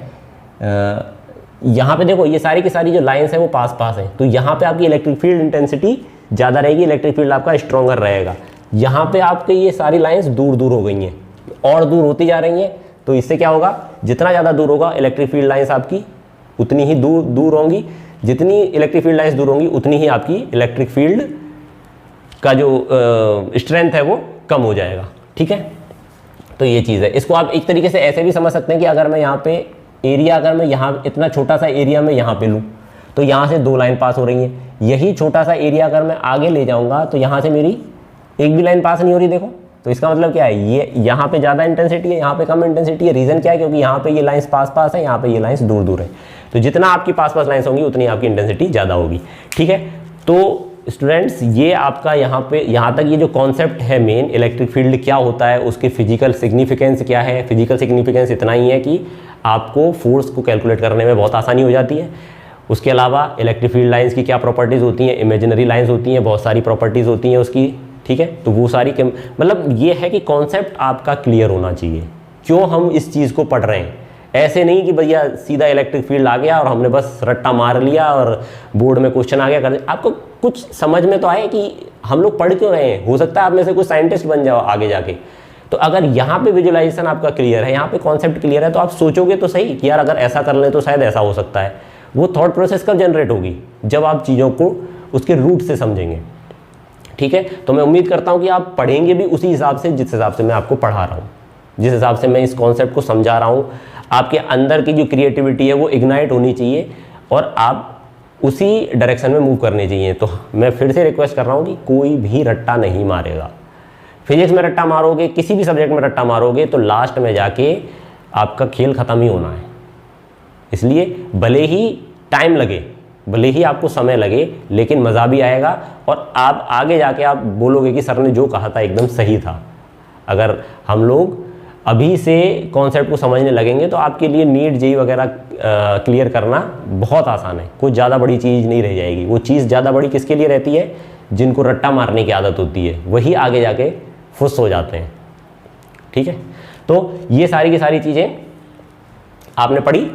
यहाँ पे देखो ये सारी की सारी जो लाइंस है वो पास पास है, तो यहाँ पे आपकी इलेक्ट्रिक फील्ड इंटेंसिटी ज़्यादा रहेगी, इलेक्ट्रिक फील्ड आपका स्ट्रॉन्गर रहेगा। यहाँ पे आपके ये सारी लाइंस दूर दूर हो गई हैं और दूर होती जा रही हैं, तो इससे क्या होगा, जितना ज़्यादा दूर होगा इलेक्ट्रिक फील्ड लाइंस आपकी उतनी ही दूर होंगी, जितनी इलेक्ट्रिक फील्ड लाइंस दूर होंगी उतनी ही आपकी इलेक्ट्रिक फील्ड का जो स्ट्रेंथ है वो कम हो जाएगा। ठीक है, तो ये चीज़ है। इसको आप एक तरीके से ऐसे भी समझ सकते हैं कि अगर मैं यहाँ पे एरिया, अगर मैं यहाँ इतना छोटा सा एरिया में यहाँ पे लूँ तो यहाँ से दो लाइन पास हो रही हैं, यही छोटा सा एरिया अगर मैं आगे ले जाऊँगा तो यहाँ से मेरी एक भी लाइन पास नहीं हो रही। देखो, तो इसका मतलब क्या है, ये यहाँ पे ज़्यादा इंटेंसिटी है, यहाँ पे कम इंटेंसिटी है। रीज़न क्या है, क्योंकि यहाँ पे ये लाइंस पास पास है, यहाँ पे ये लाइंस दूर दूर है। तो जितना आपकी पास पास लाइंस होंगी उतनी आपकी इंटेंसिटी ज़्यादा होगी। ठीक है, तो स्टूडेंट्स ये आपका यहाँ तक ये जो कॉन्सेप्ट है मेन, इलेक्ट्रिक फील्ड क्या होता है, उसकी फिजिकल सिग्निफिकेंस क्या है। फिजिकल सिग्निफिकेंस इतना ही है कि आपको फोर्स को कैलकुलेट करने में बहुत आसानी हो जाती है। उसके अलावा इलेक्ट्रिक फील्ड लाइंस की क्या प्रॉपर्टीज़ होती हैं, इमेजिनरी लाइंस होती हैं, बहुत सारी प्रॉपर्टीज़ होती हैं उसकी। ठीक है, तो वो सारी मतलब ये है कि कॉन्सेप्ट आपका क्लियर होना चाहिए, क्यों हम इस चीज़ को पढ़ रहे हैं। ऐसे नहीं कि भैया सीधा इलेक्ट्रिक फील्ड आ गया और हमने बस रट्टा मार लिया और बोर्ड में क्वेश्चन आ गया कर दिया। आपको कुछ समझ में तो आए कि हम लोग पढ़ क्यों रहे हैं। हो सकता है आप में से कुछ साइंटिस्ट बन जाओ आगे जाके। तो अगर यहाँ पे विजुअलाइजेशन आपका क्लियर है, यहाँ पे कॉन्सेप्ट क्लियर है, तो आप सोचोगे तो सही कि यार अगर ऐसा कर लें तो शायद ऐसा हो सकता है। वो थॉट प्रोसेस कब जनरेट होगी, जब आप चीज़ों को उसके रूट से समझेंगे। ठीक है, तो मैं उम्मीद करता हूँ कि आप पढ़ेंगे भी उसी हिसाब से जिस हिसाब से मैं आपको पढ़ा रहा हूँ, जिस हिसाब से मैं इस कॉन्सेप्ट को समझा रहा हूँ। आपके अंदर की जो क्रिएटिविटी है वो इग्नाइट होनी चाहिए और आप उसी डायरेक्शन में मूव करने चाहिए। तो मैं फिर से रिक्वेस्ट कर रहा हूँ कि कोई भी रट्टा नहीं मारेगा। फिजिक्स में रट्टा मारोगे, किसी भी सब्जेक्ट में रट्टा मारोगे तो लास्ट में जाके आपका खेल ख़त्म ही होना है। इसलिए भले ही टाइम लगे, भले ही आपको समय लगे, लेकिन मज़ा भी आएगा और आप आगे जाके आप बोलोगे कि सर ने जो कहा था एकदम सही था। अगर हम लोग अभी से कॉन्सेप्ट को समझने लगेंगे तो आपके लिए नीट जेईई वगैरह क्लियर करना बहुत आसान है। कुछ ज़्यादा बड़ी चीज़ नहीं रह जाएगी। वो चीज़ ज़्यादा बड़ी किसके लिए रहती है, जिनको रट्टा मारने की आदत होती है, वही आगे जाके फुस हो जाते हैं। ठीक है, तो ये सारी की सारी चीज़ें आपने पढ़ी,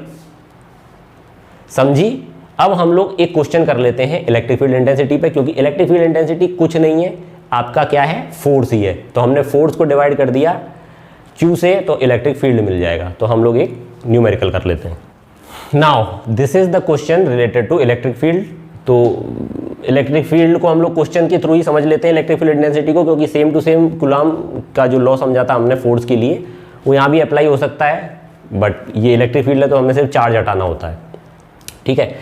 समझी। अब हम लोग एक क्वेश्चन कर लेते हैं इलेक्ट्रिक फील्ड इंटेंसिटी पे, क्योंकि इलेक्ट्रिक फील्ड इंटेंसिटी कुछ नहीं है, आपका क्या है, फोर्स ही है। तो हमने फोर्स को डिवाइड कर दिया Q से, तो इलेक्ट्रिक फील्ड मिल जाएगा। तो हम लोग एक न्यूमेरिकल कर लेते हैं। Now this is the question related to electric field. तो इलेक्ट्रिक फील्ड को हम लोग क्वेश्चन के थ्रू ही समझ लेते हैं इलेक्ट्रिक फील्ड इंटेंसिटी को, क्योंकि सेम टू सेम कूलॉम का जो लॉ समझा था हमने फोर्स के लिए, वो यहाँ भी अप्लाई हो सकता है, बट ये इलेक्ट्रिक फील्ड है तो हमें सिर्फ चार्ज हटाना होता है। ठीक है,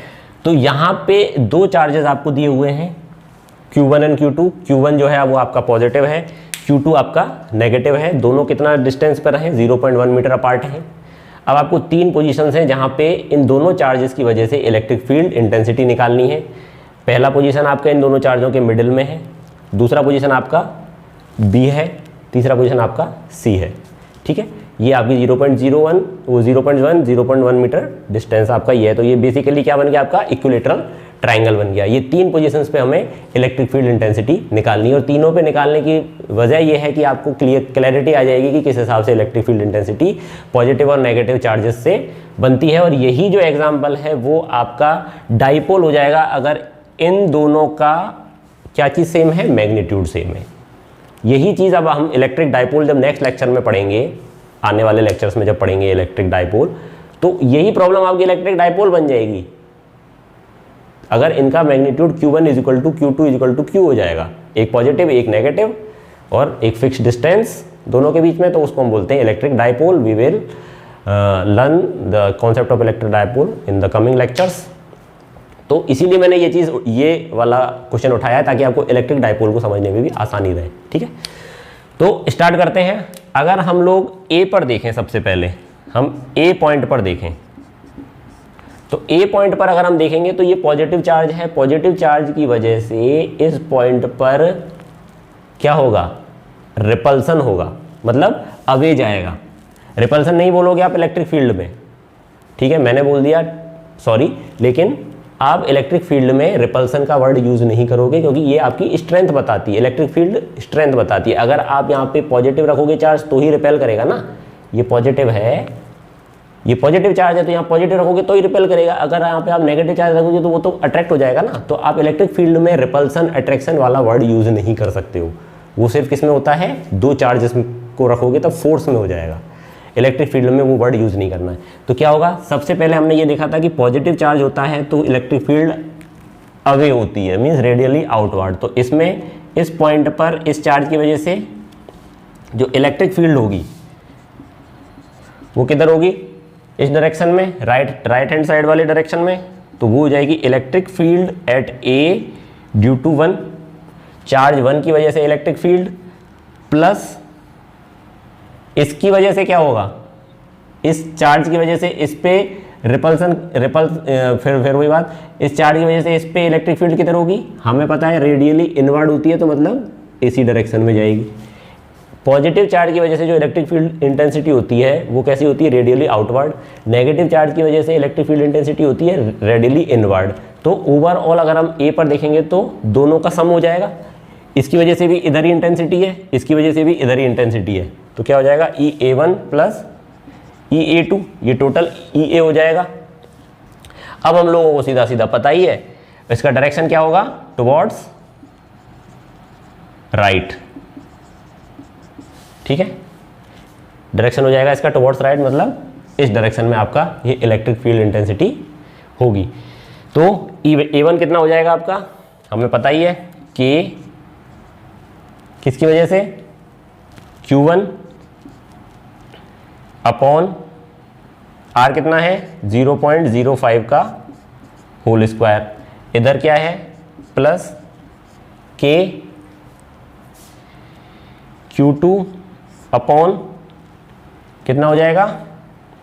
तो यहाँ पे दो चार्जेस आपको दिए हुए हैं, Q1 एंड Q2। Q1 जो है वो आपका पॉजिटिव है, Q2 आपका नेगेटिव है। दोनों कितना डिस्टेंस पर हैं, 0.1 मीटर अपार्ट हैं। अब आपको तीन पोजीशंस हैं जहाँ पे इन दोनों चार्जेस की वजह से इलेक्ट्रिक फील्ड इंटेंसिटी निकालनी है। पहला पोजीशन आपका इन दोनों चार्जों के मिडिल में है, दूसरा पोजीशन आपका B है, तीसरा पोजीशन आपका C है। ठीक है, ये आपकी 0.01 वो 0.1 मीटर डिस्टेंस आपका ये है। तो ये बेसिकली क्या बन गया, आपका इक्विलेटरल ट्राइंगल बन गया। ये तीन पोजीशंस पे हमें इलेक्ट्रिक फील्ड इंटेंसिटी निकालनी है, और तीनों पे निकालने की वजह ये है कि आपको क्लैरिटी आ जाएगी कि किस हिसाब से इलेक्ट्रिक फील्ड इंटेंसिटी पॉजिटिव और नेगेटिव चार्जेस से बनती है। और यही जो एग्जाम्पल है वो आपका डाइपोल हो जाएगा अगर इन दोनों का क्या चीज़ सेम है, मैग्नीट्यूड सेम है। यही चीज़ अब हम इलेक्ट्रिक डाइपोल जब नेक्स्ट लेक्चर में पढ़ेंगे, आने वाले लेक्चर्स में जब पढ़ेंगे इलेक्ट्रिक डाइपोल, तो यही प्रॉब्लम आपकी इलेक्ट्रिक डाइपोल बन जाएगी अगर इनका magnitude Q1 is equal to Q2 is equal to Q हो जाएगा, एक पॉजिटिव एक नेगेटिव और एक फिक्स डिस्टेंस दोनों के बीच में, तो उसको हम बोलते हैं electric dipole. We will learn the concept of electric dipole in the coming lectures. तो इसीलिए मैंने ये वाला क्वेश्चन उठाया है ताकि आपको इलेक्ट्रिक डाइपोल को समझने में भी आसानी रहे। ठीक है, तो स्टार्ट करते हैं। अगर हम लोग ए पर देखें, सबसे पहले हम ए पॉइंट पर देखें, तो ए पॉइंट पर अगर हम देखेंगे तो ये पॉजिटिव चार्ज है। पॉजिटिव चार्ज की वजह से इस पॉइंट पर क्या होगा, रिपल्सन होगा, मतलब अवे जाएगा। रिपल्सन नहीं बोलोगे आप इलेक्ट्रिक फील्ड में, ठीक है, मैंने बोल दिया सॉरी, लेकिन आप इलेक्ट्रिक फील्ड में रिपल्सन का वर्ड यूज नहीं करोगे क्योंकि ये आपकी स्ट्रेंथ बताती है, इलेक्ट्रिक फील्ड स्ट्रेंथ बताती है। अगर आप यहाँ पे पॉजिटिव रखोगे चार्ज तो ही रिपेल करेगा ना, ये पॉजिटिव है, ये पॉजिटिव चार्ज है तो यहाँ पॉजिटिव रखोगे तो ही रिपेल करेगा। अगर यहाँ पे आप नेगेटिव चार्ज रखोगे तो वो तो अट्रैक्ट हो जाएगा ना। तो आप इलेक्ट्रिक फील्ड में रिपल्सन अट्रैक्शन वाला वर्ड यूज नहीं कर सकते हो, वो सिर्फ किस में होता है, दो चार्जेस को रखोगे तब फोर्स में हो जाएगा। इलेक्ट्रिक फील्ड में वो वर्ड यूज नहीं करना है। तो क्या होगा, सबसे पहले हमने ये देखा था कि पॉजिटिव चार्ज होता है तो इलेक्ट्रिक फील्ड अवे होती है, मीन्स रेडियली आउटवर्ड। तो इसमें इस पॉइंट पर इस चार्ज की वजह से जो इलेक्ट्रिक फील्ड होगी वो किधर होगी, इस डायरेक्शन में, राइट हैंड साइड वाले डायरेक्शन में। तो वो हो जाएगी electric field at A due to 1, charge 1 की वजह से इलेक्ट्रिक फील्ड, प्लस इसकी वजह से क्या होगा, इस चार्ज की वजह से इस पे फिर वही बात, इस चार्ज की वजह से इस पे इलेक्ट्रिक फील्ड किधर होगी, हमें पता है रेडियली इनवर्ड होती है, तो मतलब इसी डायरेक्शन में जाएगी। पॉजिटिव चार्ज की वजह से जो इलेक्ट्रिक फील्ड इंटेंसिटी होती है वो कैसी होती है, रेडियली आउटवर्ड। नेगेटिव चार्ज की वजह से इलेक्ट्रिक फील्ड इंटेंसिटी होती है रेडियली इनवर्ड। तो ओवरऑल अगर हम ए पर देखेंगे तो दोनों का सम हो जाएगा, इसकी वजह से भी इधर ही इंटेंसिटी है, इसकी वजह से भी इधर ही इंटेंसिटी है, तो क्या हो जाएगा EA1 प्लस EA2, ये टोटल EA हो जाएगा। अब हम लोगों को सीधा सीधा पता ही है इसका डायरेक्शन क्या होगा, टुवर्ड्स राइट। ठीक है, डायरेक्शन हो जाएगा इसका टुवर्ड्स राइट, मतलब इस डायरेक्शन में आपका ये इलेक्ट्रिक फील्ड इंटेंसिटी होगी। तो A1 कितना हो जाएगा आपका, हमें पता ही है कि किसकी वजह से, Q1 अपॉन R कितना है 0.05 का होल स्क्वायर, इधर क्या है प्लस K Q2 अपॉन कितना हो जाएगा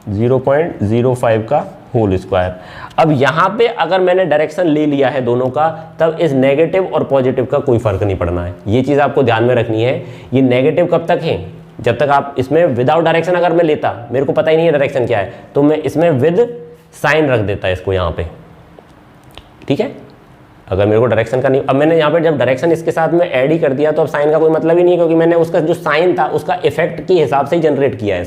0.05 का होल स्क्वायर। अब यहाँ पे अगर मैंने डायरेक्शन ले लिया है दोनों का, तब इस नेगेटिव और पॉजिटिव का कोई फर्क नहीं पड़ना है, ये चीज़ आपको ध्यान में रखनी है। ये नेगेटिव कब तक है, जब तक आप इसमें विदाउट डायरेक्शन अगर मैं लेता, मेरे को पता ही नहीं है डायरेक्शन क्या है, तो मैं इसमें विद साइन रख देता है इसको यहाँ पे। ठीक है, अगर मेरे को डायरेक्शन का नहीं, अब मैंने यहाँ पे जब डायरेक्शन इसके साथ में ऐड ही कर दिया तो अब साइन का कोई मतलब ही नहीं है, क्योंकि मैंने उसका जो साइन था उसका इफेक्ट के हिसाब से ही जनरेट किया है,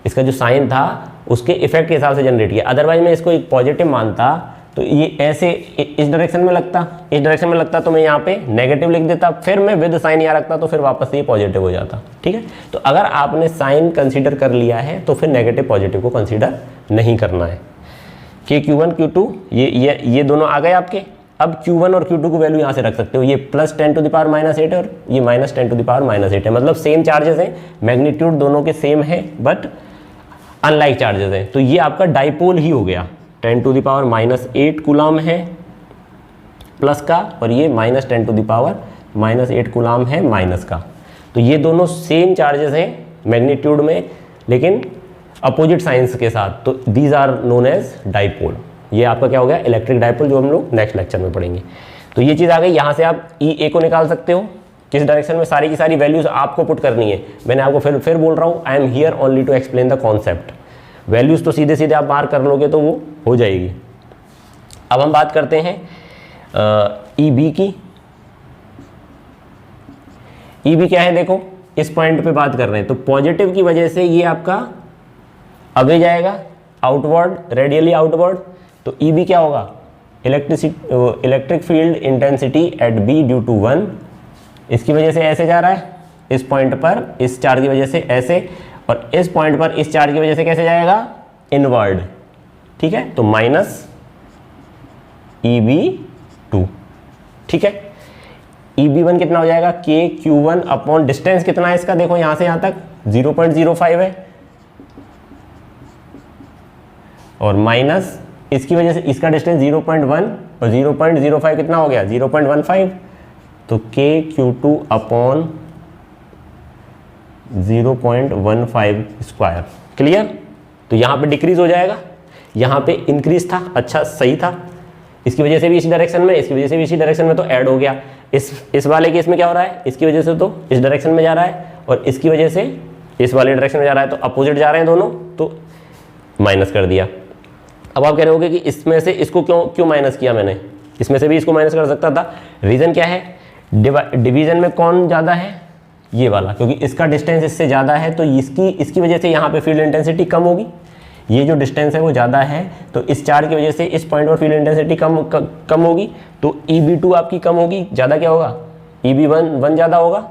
इसका जो साइन था उसके इफेक्ट के हिसाब से जनरेट किया। अदरवाइज मैं इसको एक पॉजिटिव मानता तो ये ऐसे इस डायरेक्शन में लगता, तो मैं यहाँ पे नेगेटिव लिख देता, फिर मैं विद साइन यहाँ रखता तो फिर वापस से ये पॉजिटिव हो जाता। ठीक है, तो अगर आपने साइन कंसीडर कर लिया है तो फिर नेगेटिव पॉजिटिव को कंसीडर नहीं करना है। कि Q1 Q2 ये दोनों आ गए आपके। अब Q1 और Q2 को वैल्यू यहाँ से रख सकते हो, ये प्लस 10 टू द पावर -8 और ये माइनस 10 टू द पावर -8 है, मतलब सेम चार्जेस हैं, मैग्नीट्यूड दोनों के सेम है बट अनलाइक चार्जेस हैं। तो ये आपका डाइपोल ही हो गया, 10 टू द पावर -8 कूलम है प्लस का, और ये -10 टू द पावर -8 कूलम है माइनस का। तो ये दोनों सेम चार्जेस हैं मैग्नीट्यूड में, लेकिन अपोजिट साइंस के साथ, तो these are known as dipole. ये आपका क्या हो गया, इलेक्ट्रिक डाइपोल, जो हम लोग नेक्स्ट लेक्चर में पढ़ेंगे। तो ये चीज़ आ गई। यहाँ से आप EA को निकाल सकते हो, किस डायरेक्शन में, सारी की सारी वैल्यूज आपको पुट करनी है। मैंने आपको फिर बोल रहा हूँ, I am here only to explain the concept. Values तो सीधे सीधे आप बाहर कर लोगे तो वो हो जाएगी। अब हम बात करते हैं EB की। EB क्या है, देखो इस पॉइंट पे बात कर रहे हैं, तो पॉजिटिव की वजह से ये आपका अवे जाएगा, आउटवर्ड, रेडियली आउटवर्ड। तो EB क्या होगा, electric field intensity at B due to 1, इसकी वजह से ऐसे जा रहा है, इस पॉइंट पर इस चार्ज की वजह से ऐसे, और इस पॉइंट पर इस चार्ज की वजह से कैसे जाएगा, इनवर्ड, ठीक है, तो माइनस EB2, ठीक है। EB1 कितना हो जाएगा, KQ1 अपॉन डिस्टेंस कितना है इसका, देखो यहां से यहां तक 0.05 है, और माइनस इसकी वजह से इसका डिस्टेंस 0.1 और 0.05 कितना हो गया, 0.15, तो KQ2 अपॉन 0.15 स्क्वायर। क्लियर? तो यहाँ पे डिक्रीज हो जाएगा, यहाँ पे इंक्रीज था, अच्छा सही था, इसकी वजह से भी इसी डायरेक्शन में, इसकी वजह से भी इसी डायरेक्शन में, तो ऐड हो गया। इस वाले केस में क्या हो रहा है, इसकी वजह से तो इस डायरेक्शन में जा रहा है और इसकी वजह से इस वाले डायरेक्शन में जा रहा है, तो अपोजिट जा रहे हैं दोनों, तो माइनस कर दिया। अब आप कह रहे होगे कि इसमें से इसको क्यों माइनस किया मैंने, इसमें से भी इसको माइनस कर सकता था। रीज़न क्या है, डिवीजन में कौन ज़्यादा है, ये वाला, क्योंकि इसका डिस्टेंस इससे ज़्यादा है, तो इसकी वजह से यहाँ पे फील्ड इंटेंसिटी कम होगी। ये जो डिस्टेंस है वो ज़्यादा है, तो इस चार्ज की वजह से इस पॉइंट पर फील्ड इंटेंसिटी कम होगी, तो EB2 आपकी कम होगी, ज़्यादा क्या होगा, EB1 ज़्यादा होगा।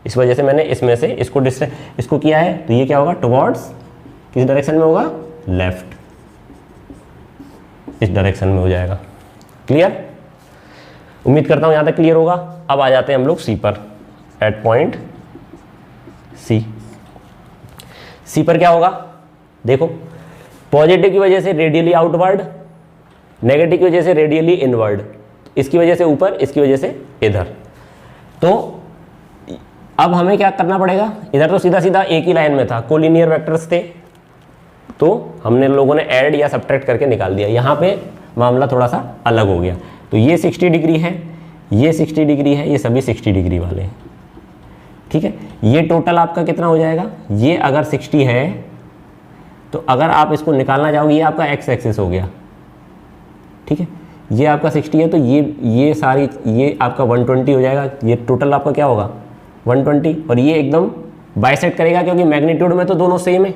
इस वजह से मैंने इसमें से इसको किया है, तो ये क्या होगा, टुवर्ड्स किस डायरेक्शन में होगा, लेफ्ट, इस डायरेक्शन में हो जाएगा। क्लियर? उम्मीद करता हूँ यहाँ तक क्लियर होगा। अब आ जाते हैं हम लोग सी पर, एट पॉइंट सी पर क्या होगा, देखो पॉजिटिव की वजह से रेडियली आउटवर्ड, नेगेटिव की वजह से रेडियली इनवर्ड, इसकी वजह से ऊपर, इसकी वजह से इधर। तो अब हमें क्या करना पड़ेगा, इधर तो सीधा सीधा एक ही लाइन में था, कोलिनियर वेक्टर्स थे, तो हमने लोगों ने ऐड या सब्ट्रैक्ट करके निकाल दिया। यहाँ पे मामला थोड़ा सा अलग हो गया, तो ये 60 डिग्री है, ये 60 डिग्री है, ये सभी 60 डिग्री वाले हैं, ठीक है। ये टोटल आपका कितना हो जाएगा, ये अगर 60 है तो अगर आप इसको निकालना चाहोगे, ये आपका एक्स एक्सिस हो गया, ठीक है, ये आपका 60 है, तो ये सारी ये आपका 120 हो जाएगा, ये टोटल आपका क्या होगा 120, और ये एकदम बाइसेक्ट करेगा, क्योंकि मैग्नीट्यूड में तो दोनों सेम है,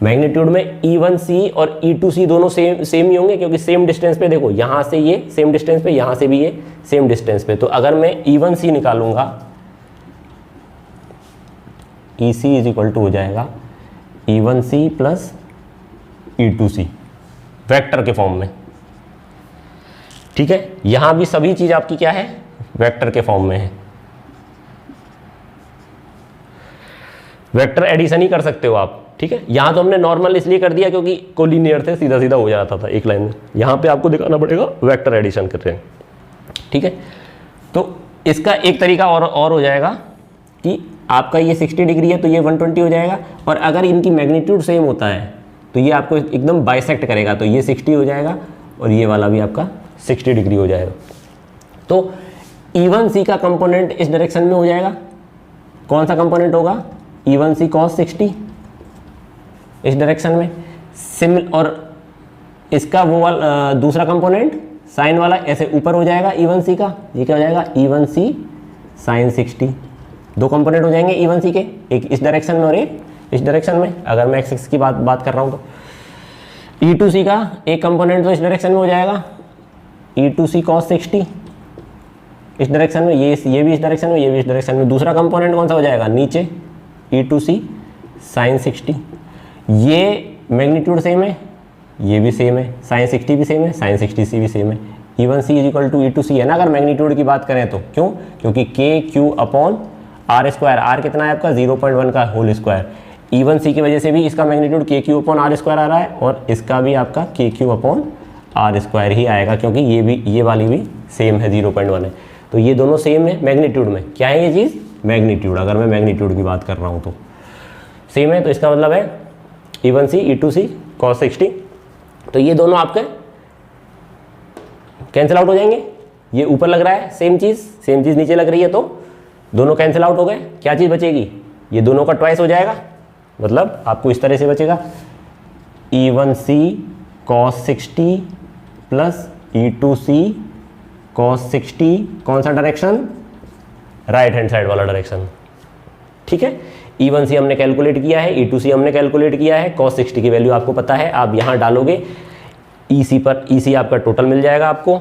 मैग्नीट्यूड में E1C और E2C दोनों सेम ही होंगे, क्योंकि सेम डिस्टेंस पे, देखो यहाँ से ये सेम डिस्टेंस पे, यहाँ से भी ये सेम डिस्टेंस पे, तो अगर मैं E1C निकालूंगा, EC इज इक्वल टू हो जाएगा E1C प्लस E2C वेक्टर के फॉर्म में, ठीक है। यहां भी सभी चीज आपकी क्या है, वेक्टर के फॉर्म में है। वेक्टर एडिशन ही कर सकते हो आप, ठीक है। यहां तो हमने नॉर्मल इसलिए कर दिया क्योंकि कोलिनियर थे, सीधा सीधा हो जाता था एक लाइन में, यहां पे आपको दिखाना पड़ेगा वेक्टर एडिशन कर रहे हैं, ठीक है। तो इसका एक तरीका और हो जाएगा कि आपका ये 60 डिग्री है तो ये 120 हो जाएगा, और अगर इनकी मैग्नीट्यूड सेम होता है तो ये आपको एकदम बाइसेक्ट करेगा, तो ये 60 हो जाएगा और ये वाला भी आपका 60 डिग्री हो जाएगा। तो E1C का कंपोनेंट इस डायरेक्शन में हो जाएगा, कौन सा कंपोनेंट होगा, E1C cos 60 इस डायरेक्शन में, और इसका वो वाला दूसरा कंपोनेंट साइन वाला ऐसे ऊपर हो जाएगा E1C का, ये क्या हो जाएगा E1C sin 60, दो कंपोनेंट हो जाएंगे E1C के, एक इस डायरेक्शन में और एक इस डायरेक्शन में। अगर मैं एक्स की बात कर रहा हूँ तो E2C का एक कंपोनेंट तो इस डायरेक्शन में हो जाएगा E2C cos 60 इस डायरेक्शन में, ये भी इस डायरेक्शन में, ये भी इस डायरेक्शन में। दूसरा कंपोनेंट कौन सा हो जाएगा, नीचे E2C sin 60, ये मैग्नीट्यूड सेम है, ये भी सेम है, sin 60 भी सेम है, sin 60C भी सेम है। E1C is equal to E2C है ना, अगर मैग्नीट्यूड की बात करें तो, क्यों, क्योंकि KQ upon R square, R कितना है आपका 0.1 का होल स्क्वायर, E1C की वजह से भी इसका magnitude KQ upon R square आ रहा है, और इसका भी आपका KQ अपॉन R स्क्वायर ही आएगा, क्योंकि ये वाली भी सेम है, 0.1 है, तो ये दोनों सेम है मैग्नीट्यूड में। क्या है ये चीज़, मैग्नीट्यूड, अगर मैं मैग्नीट्यूड की बात कर रहा हूँ तो सेम है, तो इसका मतलब है E1C E2C cos 60, तो ये दोनों आपके कैंसिल आउट हो जाएंगे, ये ऊपर लग रहा है सेम चीज़ नीचे लग रही है, तो दोनों कैंसिल आउट हो गए, क्या चीज़ बचेगी, ये दोनों का ट्वाइस हो जाएगा, मतलब आपको इस तरह से बचेगा E1C cos 60 plus E2C cos 60, कौन सा डायरेक्शन, राइट हैंड साइड वाला डायरेक्शन, ठीक है। E1C हमने कैलकुलेट किया है, E2C हमने कैलकुलेट किया है, cos 60 की वैल्यू आपको पता है, आप यहाँ डालोगे EC पर, EC आपका टोटल मिल जाएगा आपको,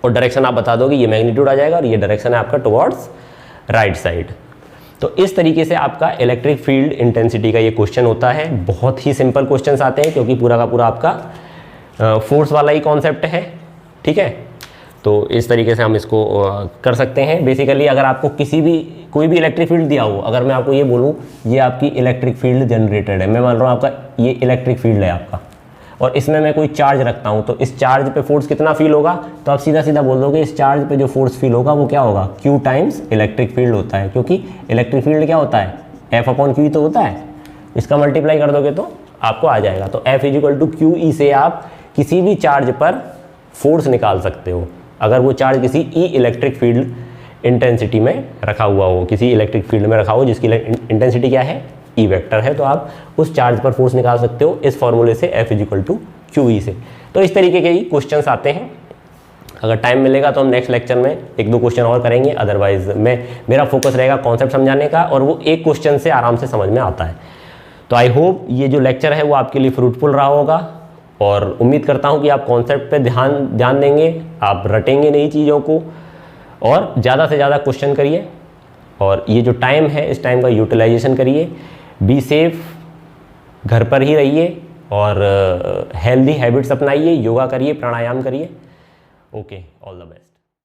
और डायरेक्शन आप बता दोगे, ये मैग्नीट्यूड आ जाएगा, और ये डायरेक्शन है आपका टुवर्ड्स राइट साइड। तो इस तरीके से आपका इलेक्ट्रिक फील्ड इंटेंसिटी का ये क्वेश्चन होता है। बहुत ही सिंपल क्वेश्चंस आते हैं क्योंकि पूरा का पूरा आपका फोर्स वाला ही कॉन्सेप्ट है, ठीक है। तो इस तरीके से हम इसको कर सकते हैं। बेसिकली अगर आपको कोई भी इलेक्ट्रिक फील्ड दिया हो, अगर मैं आपको ये बोलूँ ये आपकी इलेक्ट्रिक फील्ड जनरेटेड है, मैं मान रहा हूँ आपका ये इलेक्ट्रिक फील्ड है आपका, और इसमें मैं कोई चार्ज रखता हूँ, तो इस चार्ज पे फोर्स कितना फील होगा, तो आप सीधा सीधा बोल दोगे इस चार्ज पे जो फोर्स फील होगा वो क्या होगा, Q टाइम्स इलेक्ट्रिक फील्ड होता है, क्योंकि इलेक्ट्रिक फील्ड क्या होता है, F/Q तो होता है। इसका मल्टीप्लाई कर दोगे तो आपको आ जाएगा। तो F=QE से आप किसी भी चार्ज पर फोर्स निकाल सकते हो, अगर वो चार्ज किसी ई इलेक्ट्रिक फील्ड इंटेंसिटी में रखा हुआ हो, किसी इलेक्ट्रिक फील्ड में रखा हो जिसकी इंटेंसिटी क्या है, ई वेक्टर है, तो आप उस चार्ज पर फोर्स निकाल सकते हो इस फॉर्मूले से F=QE से। तो इस तरीके के ही क्वेश्चंस आते हैं। अगर टाइम मिलेगा तो हम नेक्स्ट लेक्चर में एक दो क्वेश्चन और करेंगे, अदरवाइज मेरा फोकस रहेगा कॉन्सेप्ट समझाने का, और वो एक क्वेश्चन से आराम से समझ में आता है। तो आई होप ये जो लेक्चर है वो आपके लिए फ्रूटफुल रहा होगा, और उम्मीद करता हूँ कि आप कॉन्सेप्ट पे ध्यान देंगे, आप रटेंगे नई चीज़ों को, और ज़्यादा से ज़्यादा क्वेश्चन करिए, और ये जो टाइम है इस टाइम का यूटिलाइजेशन करिए। बी सेफ, घर पर ही रहिए, और हेल्दी हैबिट्स अपनाइए, योगा करिए, प्राणायाम करिए। Okay, all the best.